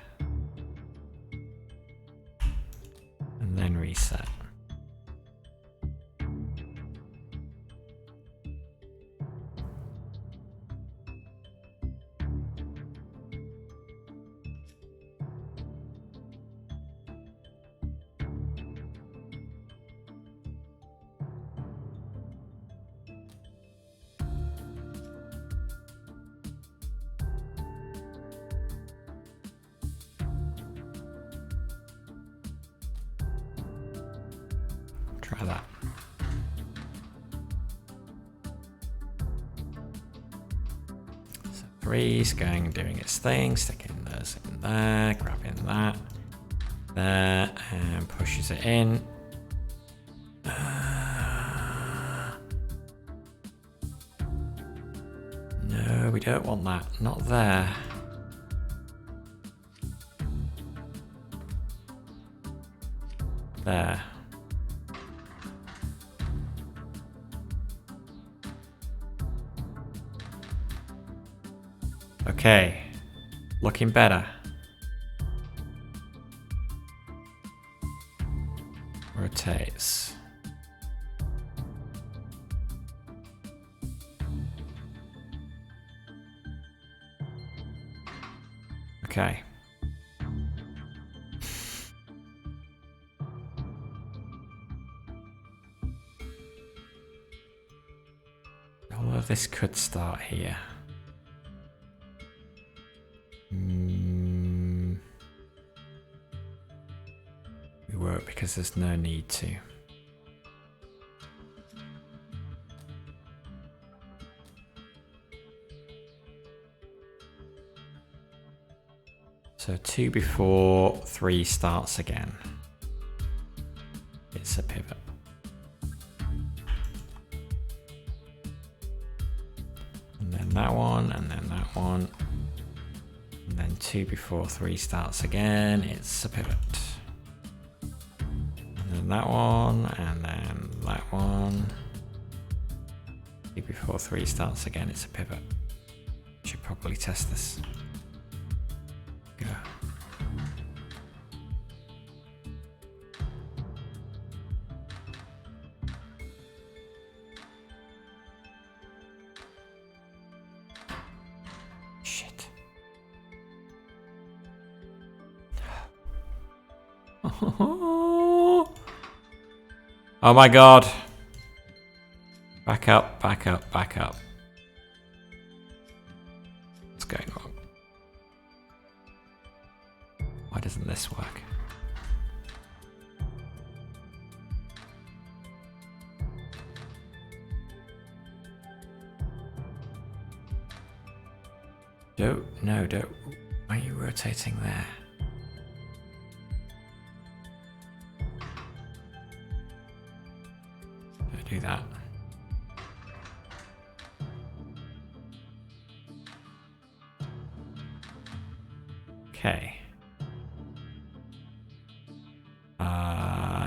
And then reset. Try that. So 3's going and doing its thing, sticking those in there, grabbing that there, and pushes it in. No, we don't want that. Not there. There. Okay, looking better. Rotates. Okay. All of this could start here. We won't because there's no need to. So 2 before 3 starts again. It's a pivot. And then that one, and then that one. And then 2 before 3 starts again, it's a pivot. And then that one, and then that one. 2 before 3 starts again, it's a pivot. Should probably test this. Go. Shit. Oh my god. Back up, back up, back up. What's going on? Why doesn't this work? Don't. Why are you rotating there? Don't do that. Okay.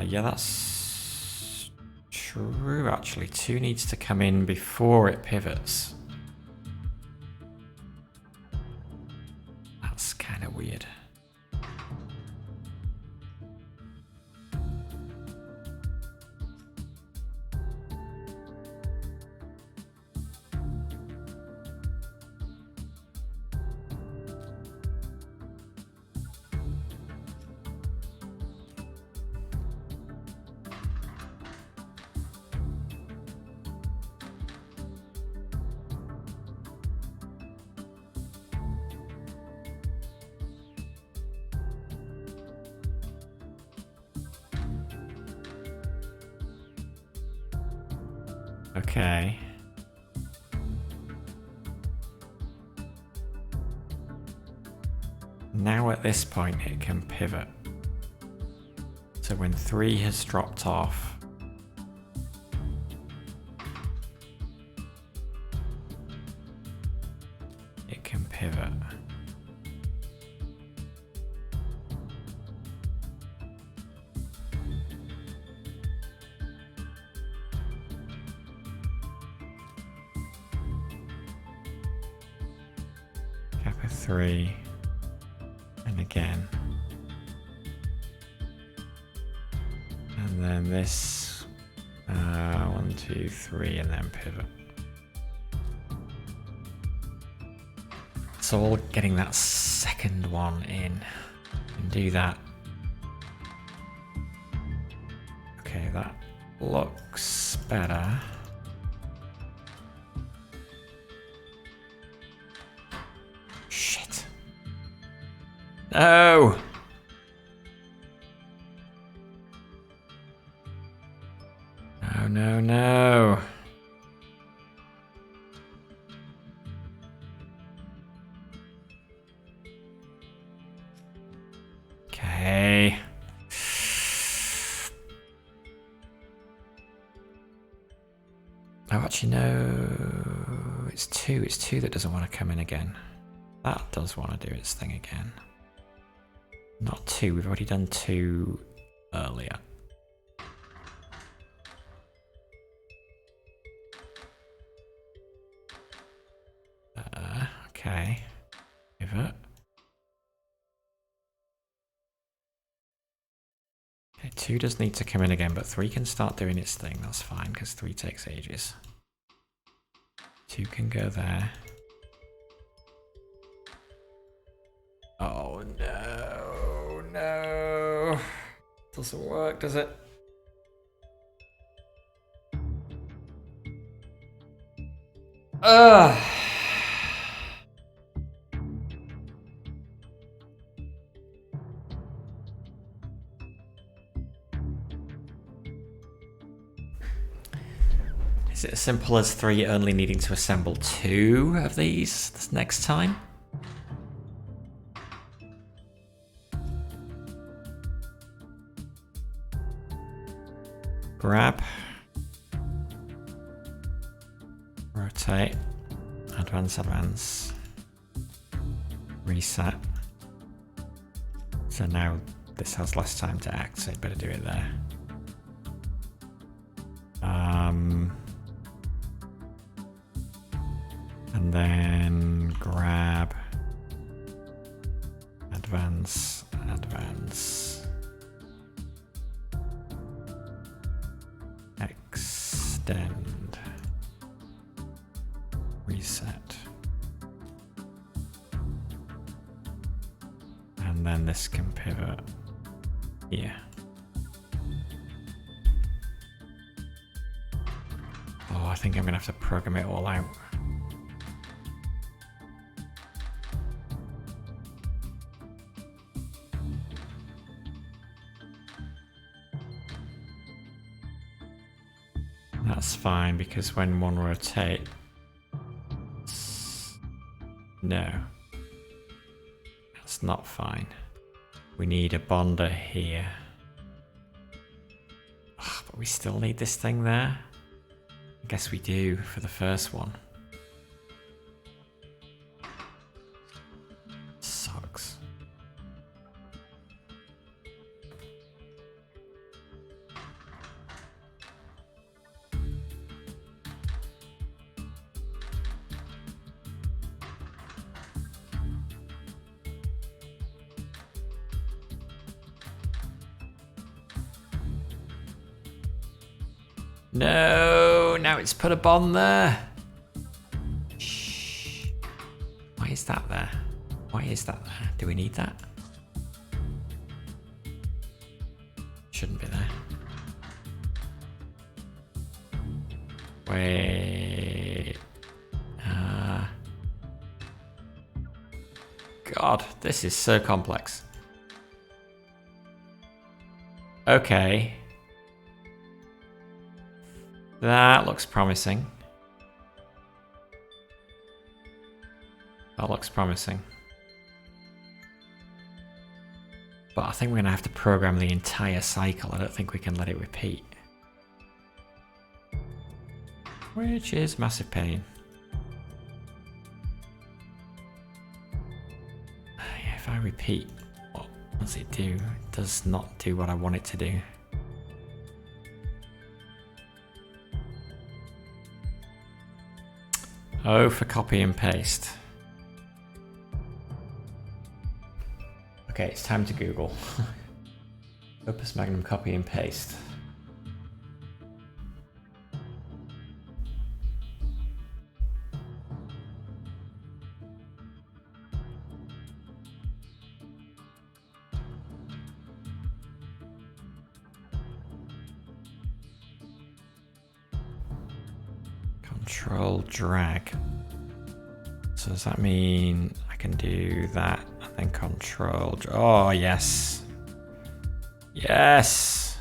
Yeah, that's true actually. 2 needs to come in before it pivots. That's kind of weird. Okay. Now at this point it can pivot. So when 3 has dropped off, it can pivot. for 3. And again. And then this 1, 2, 3, and then pivot. So all getting that second one in. And do that. Okay, that looks better. Shit. No! No, no, no. Okay. Oh, actually, no. It's 2. It's 2 that doesn't want to come in again. That does want to do its thing again. Not 2. We've already done 2 earlier. Okay. Pivot. Okay, 2 does need to come in again, but 3 can start doing its thing. That's fine, because 3 takes ages. 2 can go there. Oh no, no. Doesn't work, does it? Ugh. Is it as simple as 3 only needing to assemble 2 of these this next time? Grab. Rotate. Advance, advance. Reset. So now this has less time to act, so I'd better do it there. And then grab, advance, advance, extend, reset, and then this can pivot here. Oh, I think I'm gonna have to program it all out. That's fine, because when one rotates... No. That's not fine. We need a bonder here. Oh, but we still need this thing there? I guess we do for the first one. Sucks. No, now it's put a bond there. Shh. Why is that there? Why is that there? Do we need that? Shouldn't be there. Wait. God, this is so complex. Okay. That looks promising. That looks promising. But I think we're going to have to program the entire cycle. I don't think we can let it repeat. Which is massive pain. Yeah, if I repeat, what does it do? It does not do what I want it to do. Oh, for copy and paste. Okay, it's time to Google. Opus Magnum copy and paste. Control drag. So does that mean I can do that and then control? Oh, yes. Yes.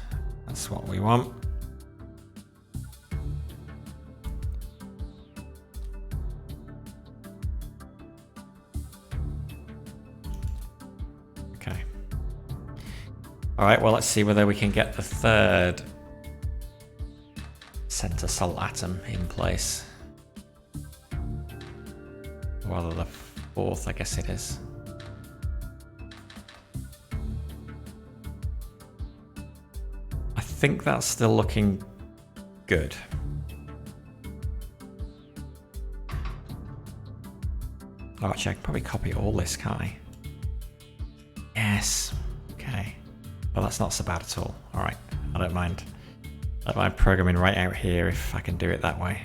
That's what we want. Okay. All right, well, let's see whether we can get the third center salt atom in place. Rather the fourth, I guess it is. I think that's still looking good. Oh, actually, I can probably copy all this, can't I? Yes. Okay. Well, that's not so bad at all. All right. I don't mind. I don't mind programming right out here if I can do it that way.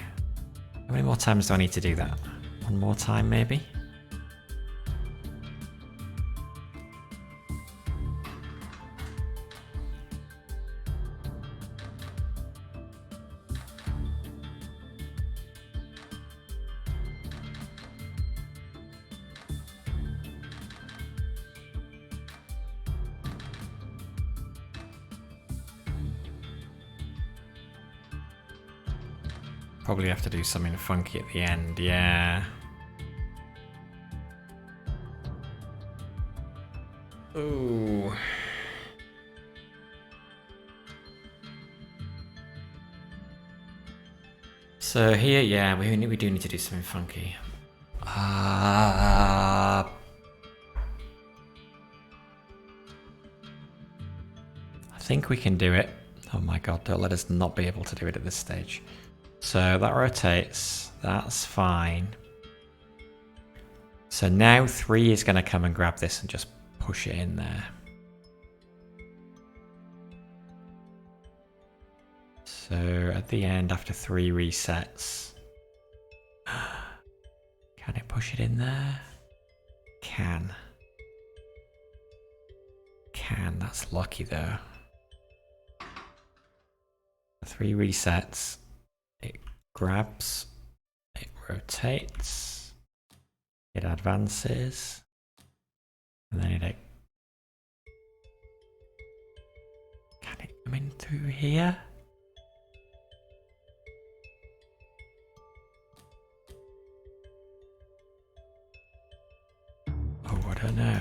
How many more times do I need to do that? One more time, maybe? Probably have to do something funky at the end, yeah. Ooh. So here, yeah, we do need to do something funky. I think we can do it. Oh my god, don't let us not be able to do it at this stage. So that rotates, that's fine. So now 3 is going to come and grab this and just push it in there. So at the end, after 3 resets, can it push it in there? Can. Can, that's lucky though. 3 resets, it grabs, it rotates, it advances, and then it... Can it come in through here? Oh, I don't know.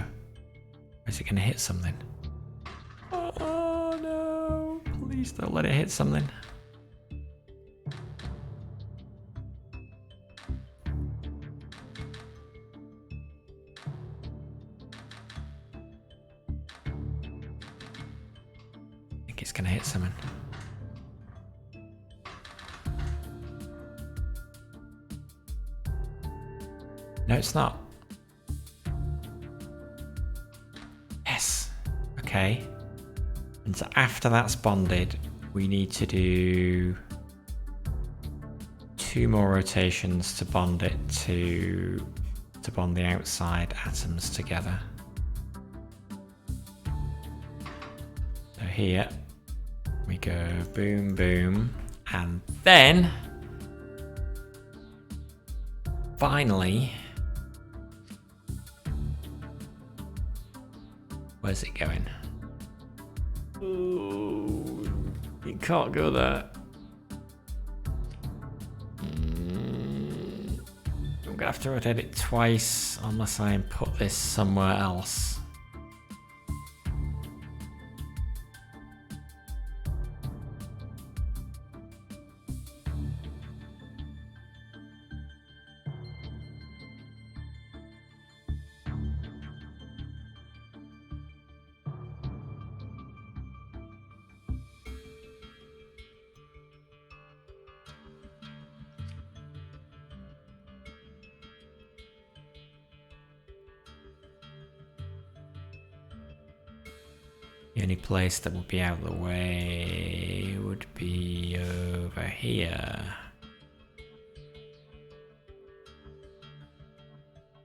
Is it going to hit something? Oh no! Please don't let it hit something. I think it's going to hit something. No, it's not. Yes. Okay. And so after that's bonded, we need to do 2 more rotations to bond it to bond the outside atoms together. So here we go boom, boom, and then finally, where's it going? Ooh, you can't go there. I'm gonna have to rotate it twice unless I input this somewhere else. The only place that would be out of the way would be over here.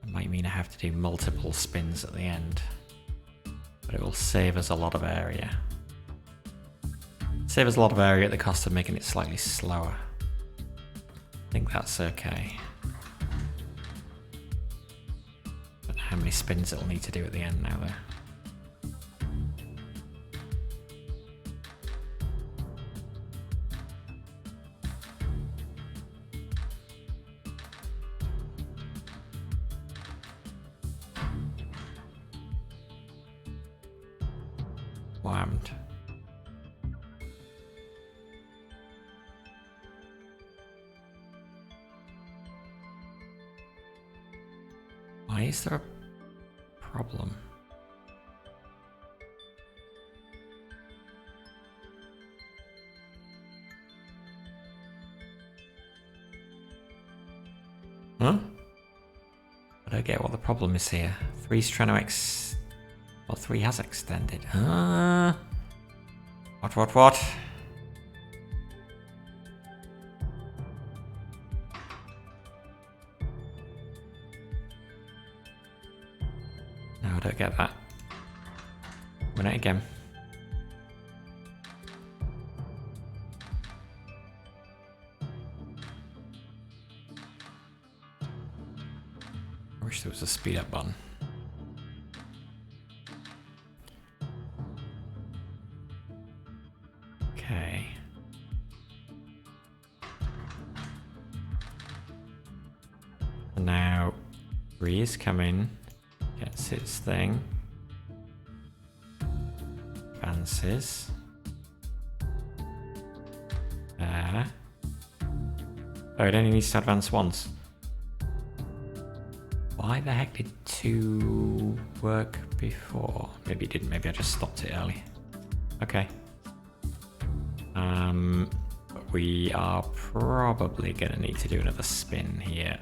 It might mean I have to do multiple spins at the end, but it will save us a lot of area. Save us a lot of area at the cost of making it slightly slower. I think that's okay. But how many spins it'll need to do at the end now though. Whammed. Why is there a problem? Huh? I don't get what the problem is here. 3's trying to well, 3 has extended. What? No, I don't get that. Run it again. I wish there was a speed up button. Okay. And now 3 is coming, gets its thing, advances. There. Oh, it only needs to advance once. Why the heck did 2 work before? Maybe it didn't, maybe I just stopped it early. Okay. But we are probably going to need to do another spin here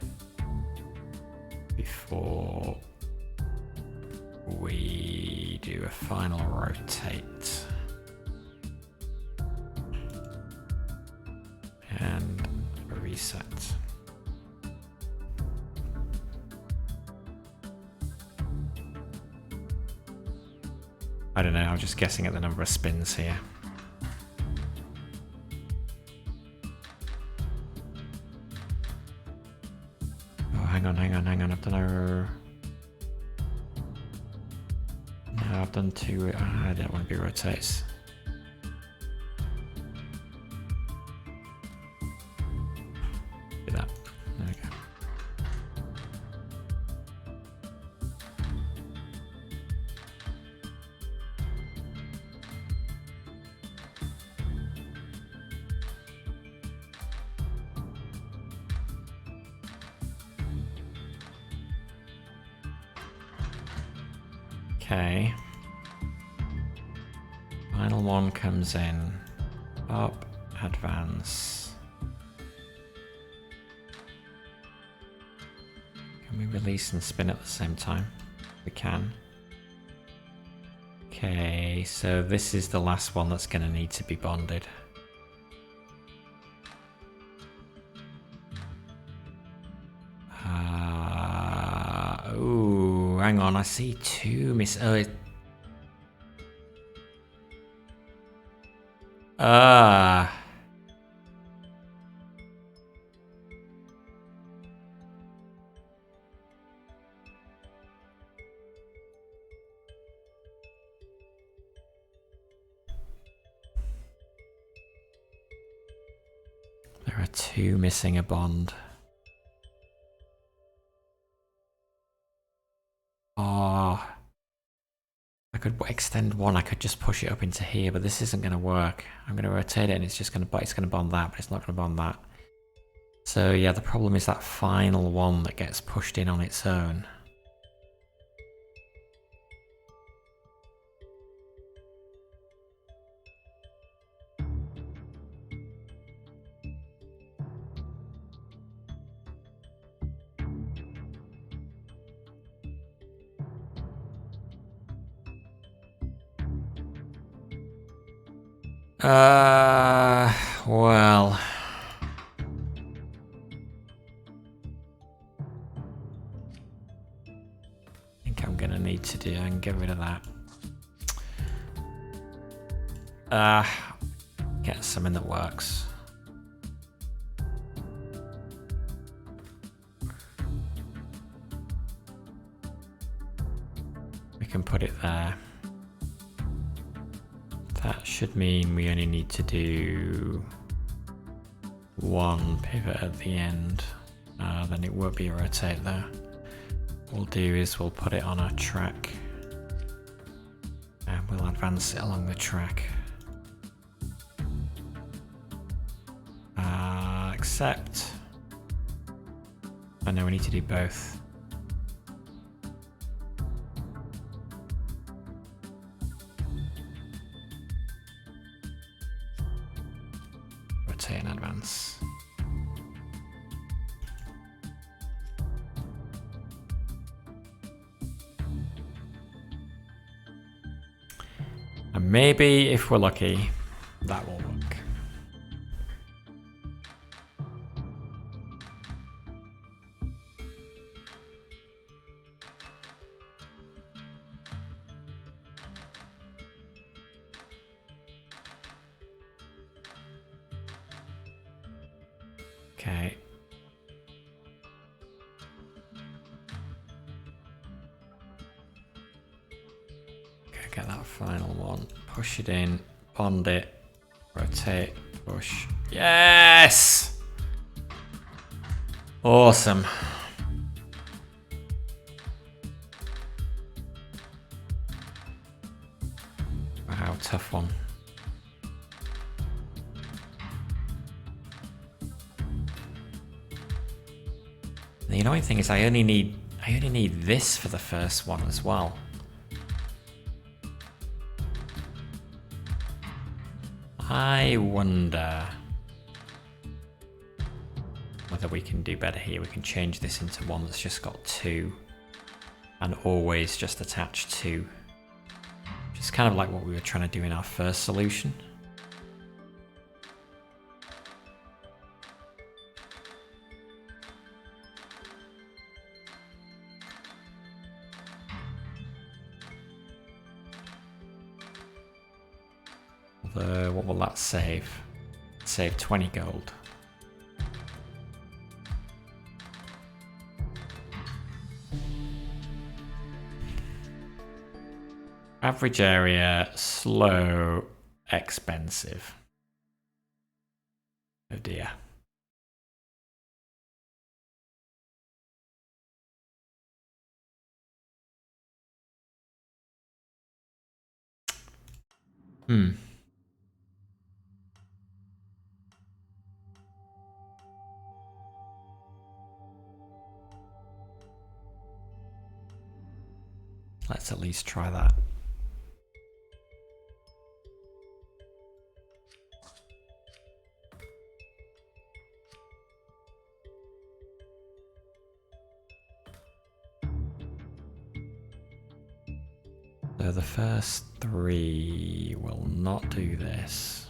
before we do a final rotate. And a reset. I don't know, I'm just guessing at the number of spins here. Hang on, I've done no, I've done 2, I don't want to be rotates. Do that, there we go. Okay. Final one comes in. Up, advance. Can we release and spin at the same time? We can. Okay, so this is the last one that's going to need to be bonded. Ooh, hang on, I see 2 miss. Oh, there are 2 missing a bond. Oh, I could extend 1. I could just push it up into here, but this isn't going to work. I'm going to rotate it, and it's just going to bond that, but it's not going to bond that. So yeah, the problem is that final one that gets pushed in on its own. Well. I think I'm gonna need to do, I can get rid of that. Get something that works. We can put it there. That should mean we only need to do one pivot at the end. Then it won't be a rotate there. What we'll do is we'll put it on a track and we'll advance it along the track. Except, I know we need to do both. Rotate and advance. And maybe, if we're lucky, that will work. Okay. Okay, get that final one. Push it in, bond it, rotate, push. Yes! Awesome. Wow, tough one. The annoying thing is I only need this for the first one as well. I wonder whether we can do better here. We can change this into one that's just got two and always just attach two. Which is kind of like what we were trying to do in our first solution. What will that save? Save 20 gold. Average area, slow, expensive. Oh dear. Let's at least try that. So the first three will not do this.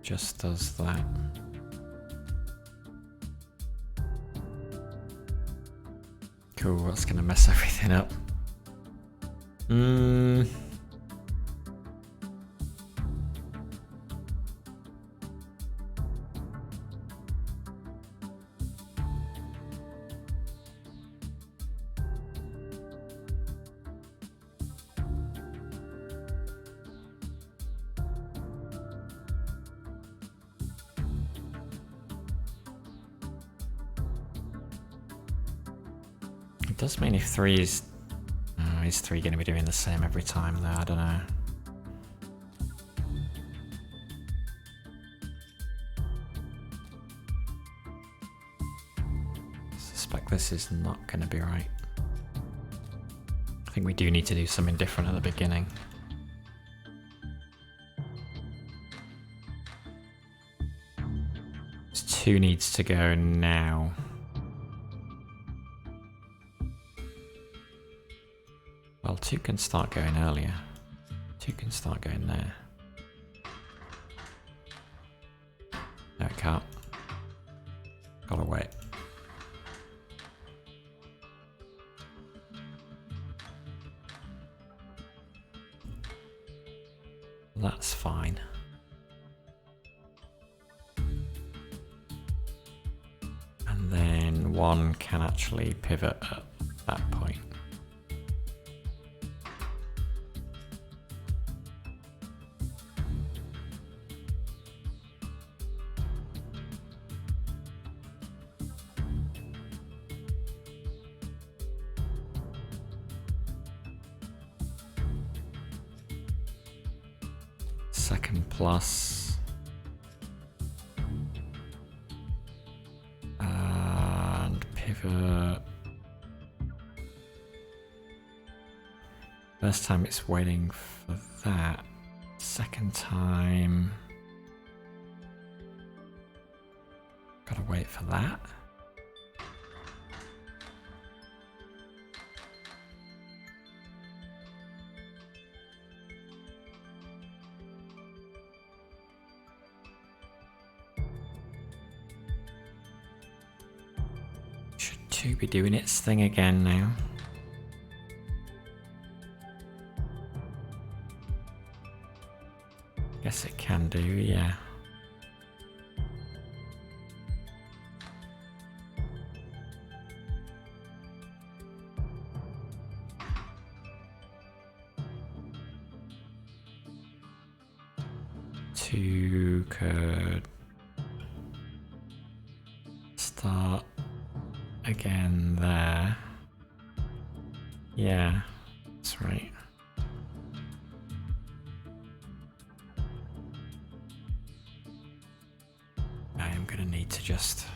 Just does that. Cool, that's gonna mess everything up. It does mean if three is... Oh, is three going to be doing the same every time though? I don't know. I suspect this is not going to be right. I think we do need to do something different at the beginning. There's 2 needs to go now. Well, 2 can start going earlier. 2 can start going there. No, it can't. Gotta wait. That's fine. And then 1 can actually pivot at that point. Second plus. And pivot. First time it's waiting for that. Second time. Gotta wait for that. Should 2 be doing its thing again now? Guess it can do, yeah. Two could start again there. Yeah, that's right. I am gonna need to just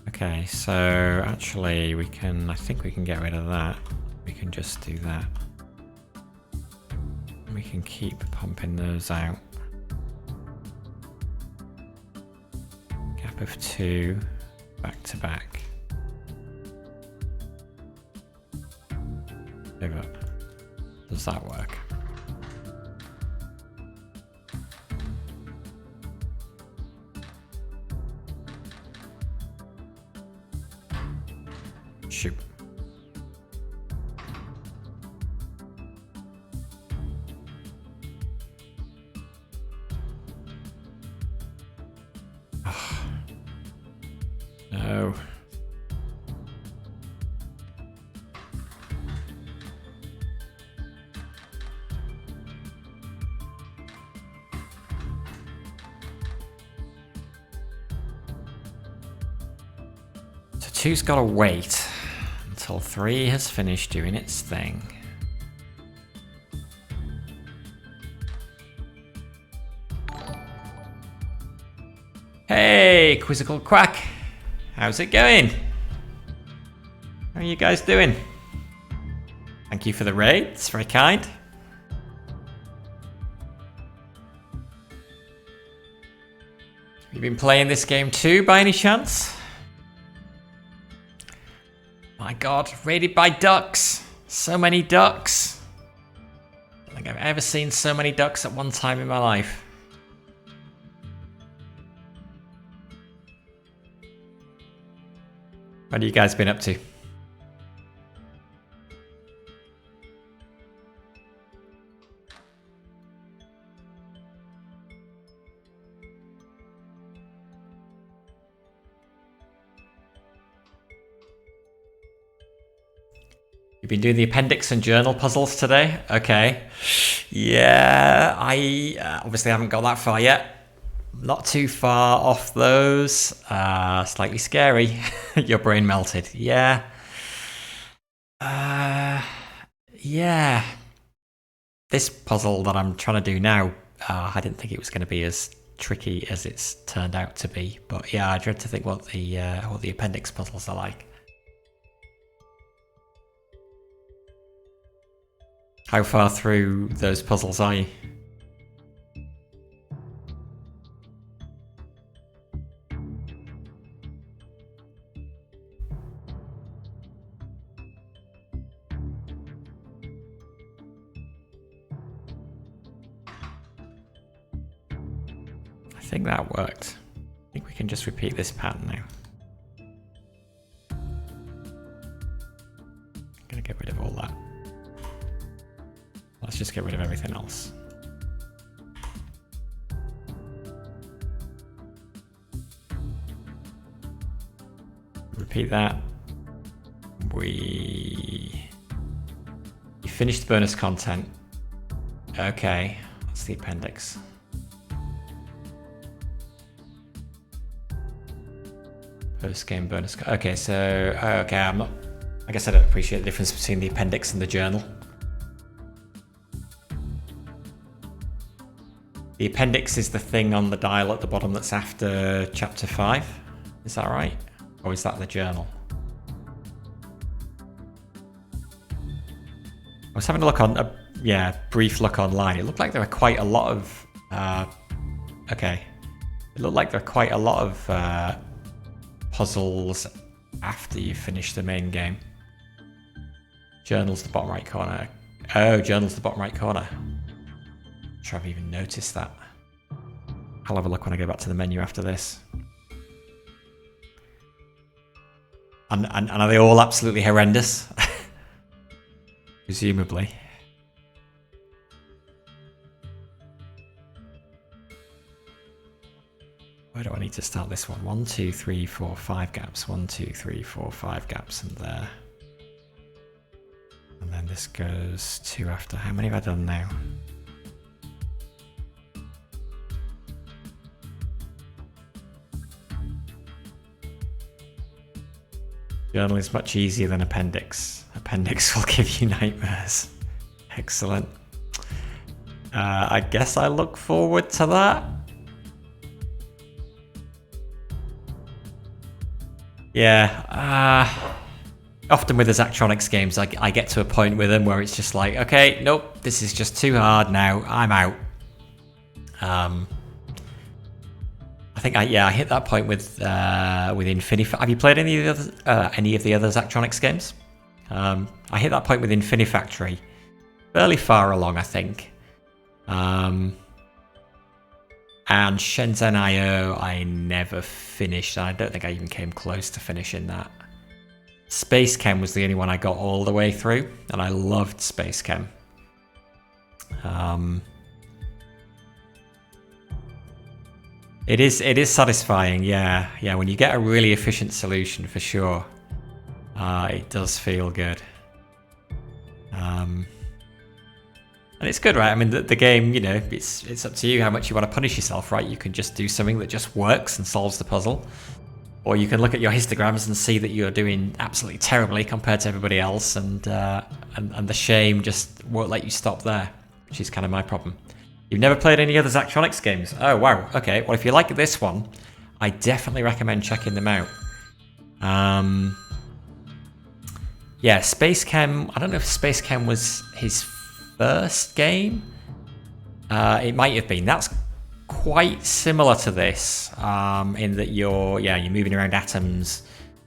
okay, so actually we can, I think we can get rid of that. We can just do that. We can keep pumping those out. Gap of 2, back to back. Pivot. Does that work? Shoot. No. So 2's got to wait until 3 has finished doing its thing. Hey, Quizzical Quack! How's it going? How are you guys doing? Thank you for the raid, it's very kind. Have you been playing this game too, by any chance? My god, raided by ducks! So many ducks! I don't think I've ever seen so many ducks at one time in my life. What have you guys been up to? You've been doing the appendix and journal puzzles today? Okay. Yeah, I obviously haven't got that far yet. Not too far off those. Slightly scary. Your brain melted. Yeah. Yeah. this puzzle that I'm trying to do now, I didn't think it was going to be as tricky as it's turned out to be. But yeah, I dread to think what the appendix puzzles are like. How far through those puzzles are you? I think that worked. I think we can just repeat this pattern now. I'm gonna get rid of all that. Let's just get rid of everything else. Repeat that. You finished the bonus content. Okay, that's the appendix. Post game bonus. Okay, so okay, I guess I don't appreciate the difference between the appendix and the journal. The appendix is the thing on the dial at the bottom that's after chapter 5. Is that right? Or is that the journal? I was having a look on brief look online. It looked like there were quite a lot of it looked like there are quite a lot of puzzles after you finish the main game. Journal's the bottom right corner. Oh, journal's the bottom right corner. I'm sure I've even noticed that. I'll have a look when I go back to the menu after this. And are they all absolutely horrendous? Presumably. Where do I need to start this one? 1, 2, 3, 4, 5 gaps. 1, 2, 3, 4, 5 gaps, and there. And then this goes 2 after. How many have I done now? Journal is much easier than appendix. Appendix will give you nightmares. Excellent. I guess I look forward to that. Yeah. Often with the Zachtronics games, I get to a point with them where it's just like, okay, nope, this is just too hard now. I'm out. I think I hit that point with Infinifactory. Have you played any of the other Zachtronics games? I hit that point with Infinifactory, fairly far along, I think. And Shenzhen IO, I never finished. I don't think I even came close to finishing that. Space Chem was the only one I got all the way through, and I loved Space Chem. It is satisfying, yeah. When you get a really efficient solution, for sure, it does feel good. And it's good, right? I mean, the game, you know, it's up to you how much you want to punish yourself, right? You can just do something that just works and solves the puzzle, or you can look at your histograms and see that you're doing absolutely terribly compared to everybody else, and the shame just won't let you stop there, which is kind of my problem. You've never played any other Zachtronics games? Oh, wow. Okay, well, if you like this one, I definitely recommend checking them out. Yeah, Space Chem. I don't know if Space Chem was his first game. It might have been. That's quite similar to this, in that you're moving around atoms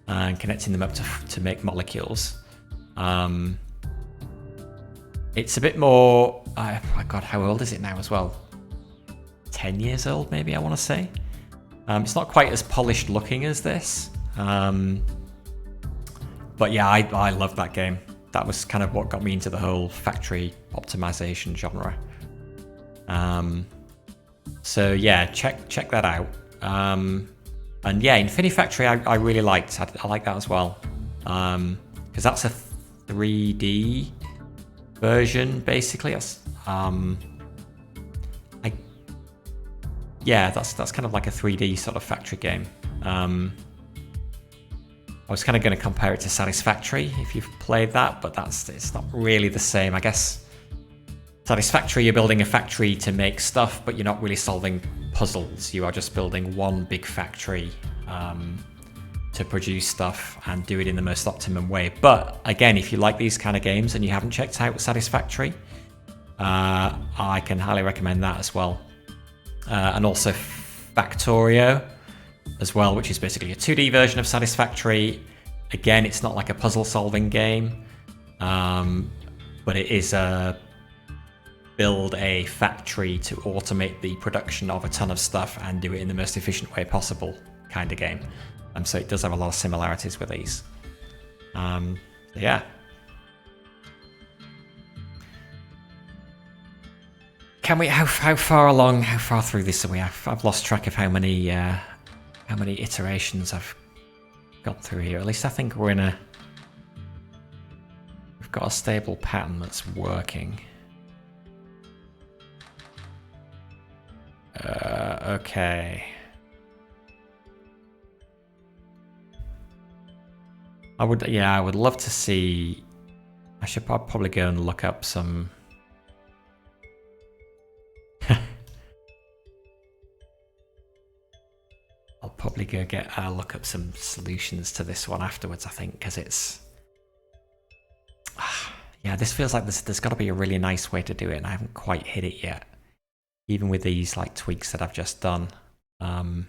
and connecting them up to make molecules. It's a bit more... oh my god, how old is it now as well? 10 years old, maybe, I want to say. It's not quite as polished looking as this. But yeah, I love that game. That was kind of what got me into the whole factory optimization genre. So yeah, check that out. And yeah, Infinifactory I really liked. I like that as well. Because that's a 3D version, basically. That's that's kind of like a 3D sort of factory game. I was kind of going to compare it to Satisfactory if you've played that, but it's not really the same. I guess Satisfactory, you're building a factory to make stuff, but you're not really solving puzzles. You are just building one big factory to produce stuff and do it in the most optimum way. But again, if you like these kind of games and you haven't checked out Satisfactory, I can highly recommend that as well. And also Factorio as well, which is basically a 2D version of Satisfactory. Again, it's not like a puzzle solving game, but it is a build a factory to automate the production of a ton of stuff and do it in the most efficient way possible kind of game. So it does have a lot of similarities with these. Yeah. Can we? How far through this are we? I've lost track of how many iterations I've got through here. At least I think we've got a stable pattern that's working. Okay. I would love to see. I should probably go and look up some. I'll probably go look up some solutions to this one afterwards, I think, because it's. Yeah, this feels like there's got to be a really nice way to do it, and I haven't quite hit it yet. Even with these like tweaks that I've just done. I've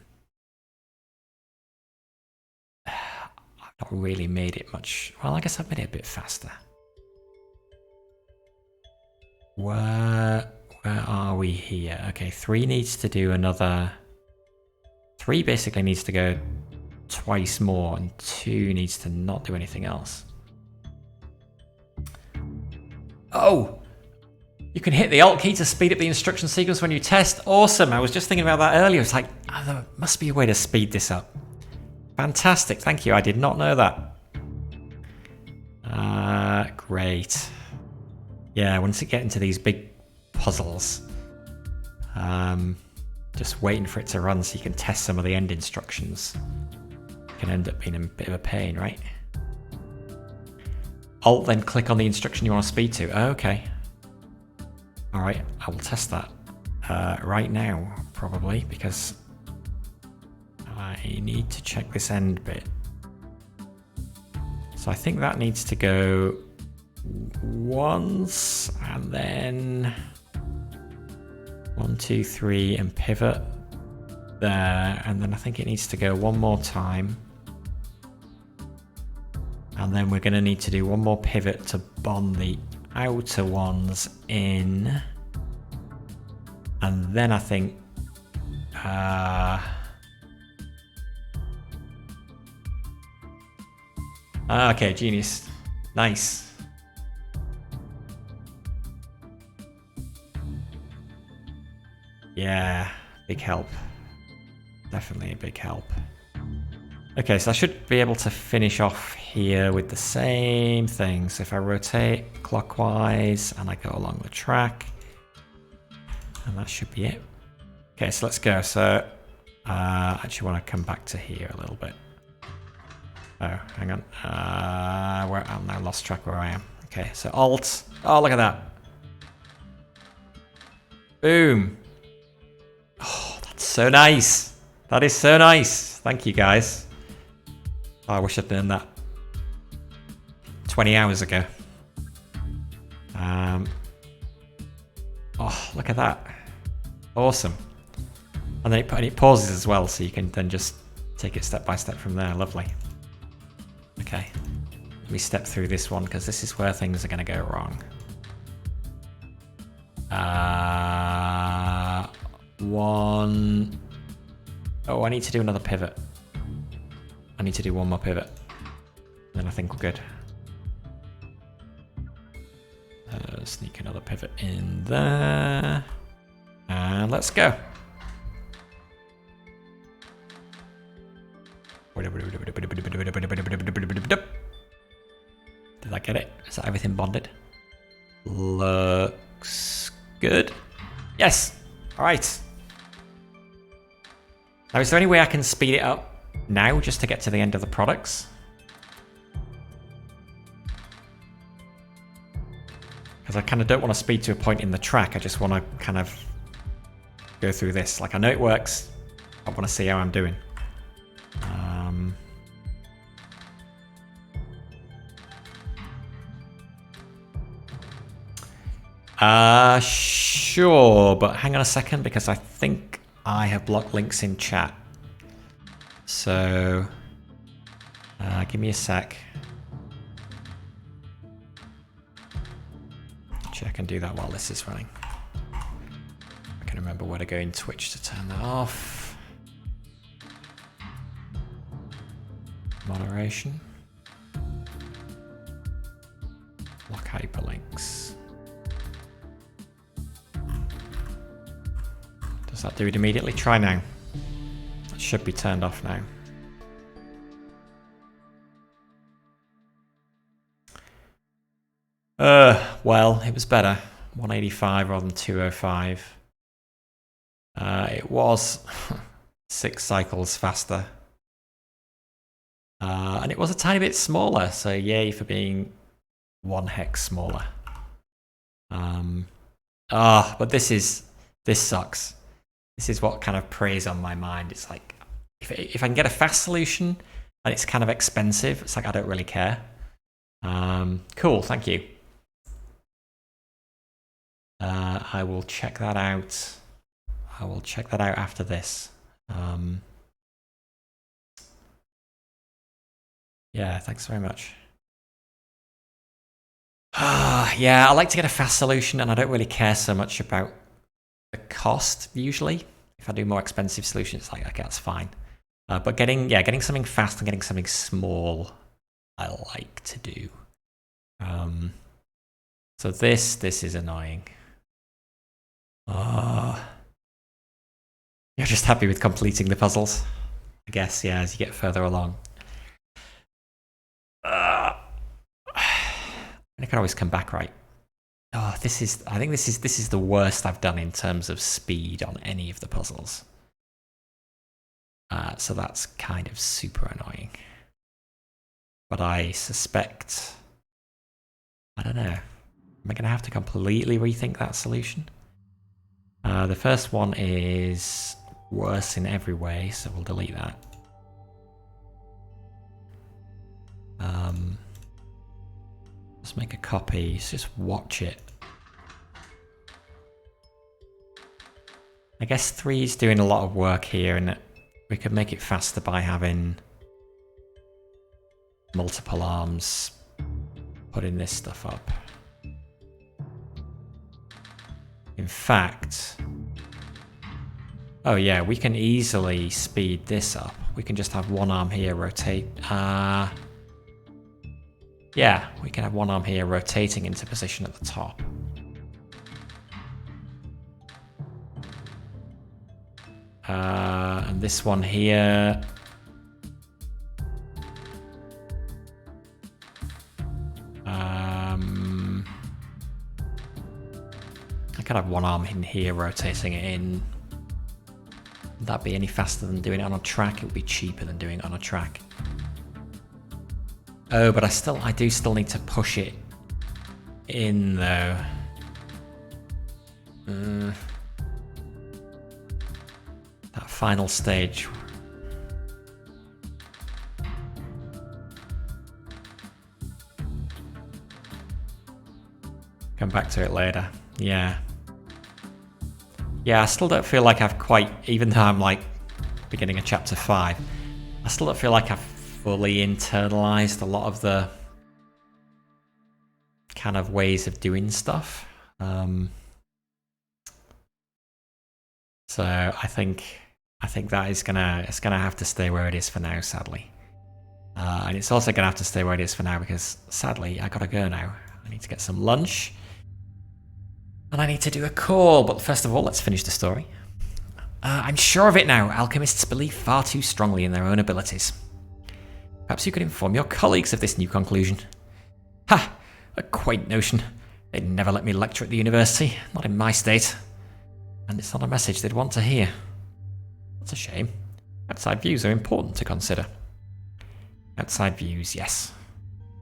not really made it much. Well, I guess I've made it a bit faster. Where are we here? Okay, 3 needs to do another. 3 basically needs to go twice more, and 2 needs to not do anything else. Oh! You can hit the Alt key to speed up the instruction sequence when you test. Awesome! I was just thinking about that earlier. It's like, there must be a way to speed this up. Fantastic, thank you. I did not know that. Great. Yeah, once you get into these big puzzles, just waiting for it to run so you can test some of the end instructions can end up being a bit of a pain, right? Alt, then click on the instruction you want to speed to. Okay. Alright, I will test that right now, probably, because I need to check this end bit. So I think that needs to go once, and then 1, 2, 3, and pivot there, and then I think it needs to go one more time. And then we're going to need to do one more pivot to bond the outer ones in. And then I think... okay, genius. Nice. Yeah, big help. Definitely a big help. Okay, so I should be able to finish off here with the same thing. So if I rotate clockwise and I go along the track, and that should be it. Okay, so let's go. So I actually want to come back to here a little bit. Oh, hang on. I've now lost track where I am. Okay, so Alt. Oh, look at that. Boom. Oh, that's so nice. That is so nice. Thank you, guys. Oh, I wish I'd done that 20 hours ago. Oh, look at that. Awesome. And then it pauses as well, so you can then just take it step by step from there. Lovely. Okay. Let me step through this one, because this is where things are going to go wrong. One. Oh, I need to do another pivot. I need to do one more pivot. Then I think we're good. Sneak another pivot in there. And let's go. Did I get it? Is that everything bonded? Looks good. Yes! Alright. Now, is there any way I can speed it up now just to get to the end of the products? Because I kind of don't want to speed to a point in the track. I just want to kind of go through this. Like, I know it works. I want to see how I'm doing. Sure, but hang on a second, because I think I have blocked links in chat. So, give me a sec. Actually, I can do that while this is running. I can remember where to go in Twitch to turn that off. Moderation. Lock hyperlinks. Does that do it immediately? Try now. It should be turned off now. Well, it was better. 185 rather than 205. It was 6 cycles faster. And it was a tiny bit smaller, so yay for being 1 hex smaller. But this sucks. This is what kind of preys on my mind. It's like, if I can get a fast solution and it's kind of expensive, it's like I don't really care. Cool, thank you. I will check that out. I will check that out after this. Yeah, thanks very much. Yeah, I like to get a fast solution, and I don't really care so much about the cost usually. If I do more expensive solutions, like, okay, that's fine. But getting something fast and getting something small, I like to do. So this is annoying. You're just happy with completing the puzzles, I guess. Yeah, as you get further along. I can always come back, right? I think this is the worst I've done in terms of speed on any of the puzzles. So that's kind of super annoying. But I suspect, I don't know, am I going to have to completely rethink that solution? The first one is worse in every way, so we'll delete that. Let's make a copy, just watch it. I guess 3 is doing a lot of work here, and we could make it faster by having multiple arms putting this stuff up. In fact, oh yeah, we can easily speed this up. We can just have 1 arm here rotate. Yeah, we can have 1 arm here rotating into position at the top. And this one here. I could have 1 arm in here rotating it in. Would that be any faster than doing it on a track? It would be cheaper than doing it on a track. Oh, but I do still need to push it in though. That final stage. Come back to it later. Yeah. Yeah, I still don't feel like I've quite, even though I'm like beginning of chapter 5, I still don't feel like I've fully internalized a lot of the kind of ways of doing stuff. So I think that it's gonna have to stay where it is for now, sadly. And it's also gonna have to stay where it is for now because sadly I gotta go now. I need to get some lunch. And I need to do a call, but first of all, let's finish the story. I'm sure of it now. Alchemists believe far too strongly in their own abilities. Perhaps you could inform your colleagues of this new conclusion. Ha! A quaint notion. They'd never let me lecture at the university, not in my state. And it's not a message they'd want to hear. That's a shame. Outside views are important to consider. Outside views, yes.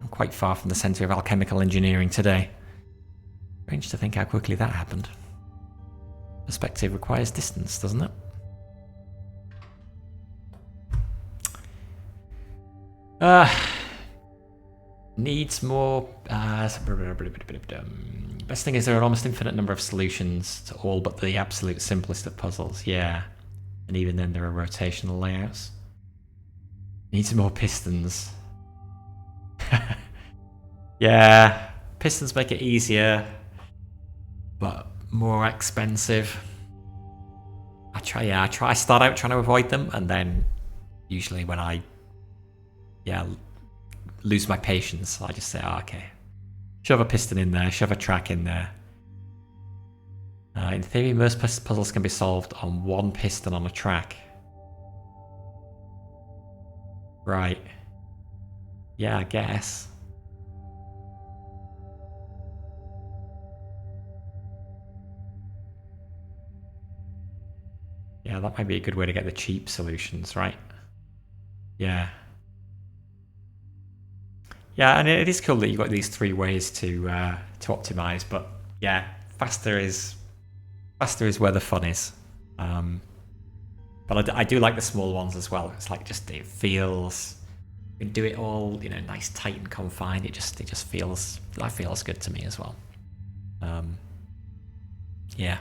I'm quite far from the centre of alchemical engineering today. Strange to think how quickly that happened. Perspective requires distance, doesn't it? Needs more. Best thing is there are an almost infinite number of solutions to all but the absolute simplest of puzzles. Yeah, and even then there are rotational layouts. Needs more pistons. Yeah, pistons make it easier, but more expensive. I start out trying to avoid them, and then usually when I lose my patience, I just say, oh, okay, shove a piston in there, shove a track in there. In theory, most puzzles can be solved on one piston on a track. Right. Yeah, I guess. Yeah, that might be a good way to get the cheap solutions, right? Yeah. Yeah, and it is cool that you've got these 3 ways to optimize, but yeah, faster is where the fun is. But I do like the small ones as well. It's like it feels, you can do it all, nice, tight and confined. It just feels good to me as well. Yeah.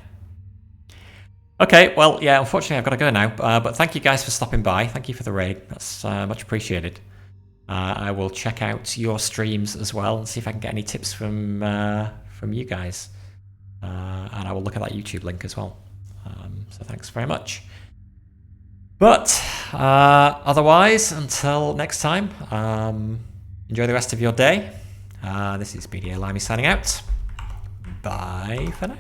Okay, well, yeah, unfortunately I've got to go now, but thank you guys for stopping by. Thank you for the raid. That's much appreciated. I will check out your streams as well and see if I can get any tips from you guys. And I will look at that YouTube link as well. So thanks very much. But otherwise, until next time, enjoy the rest of your day. This is BDA Limey signing out. Bye for now.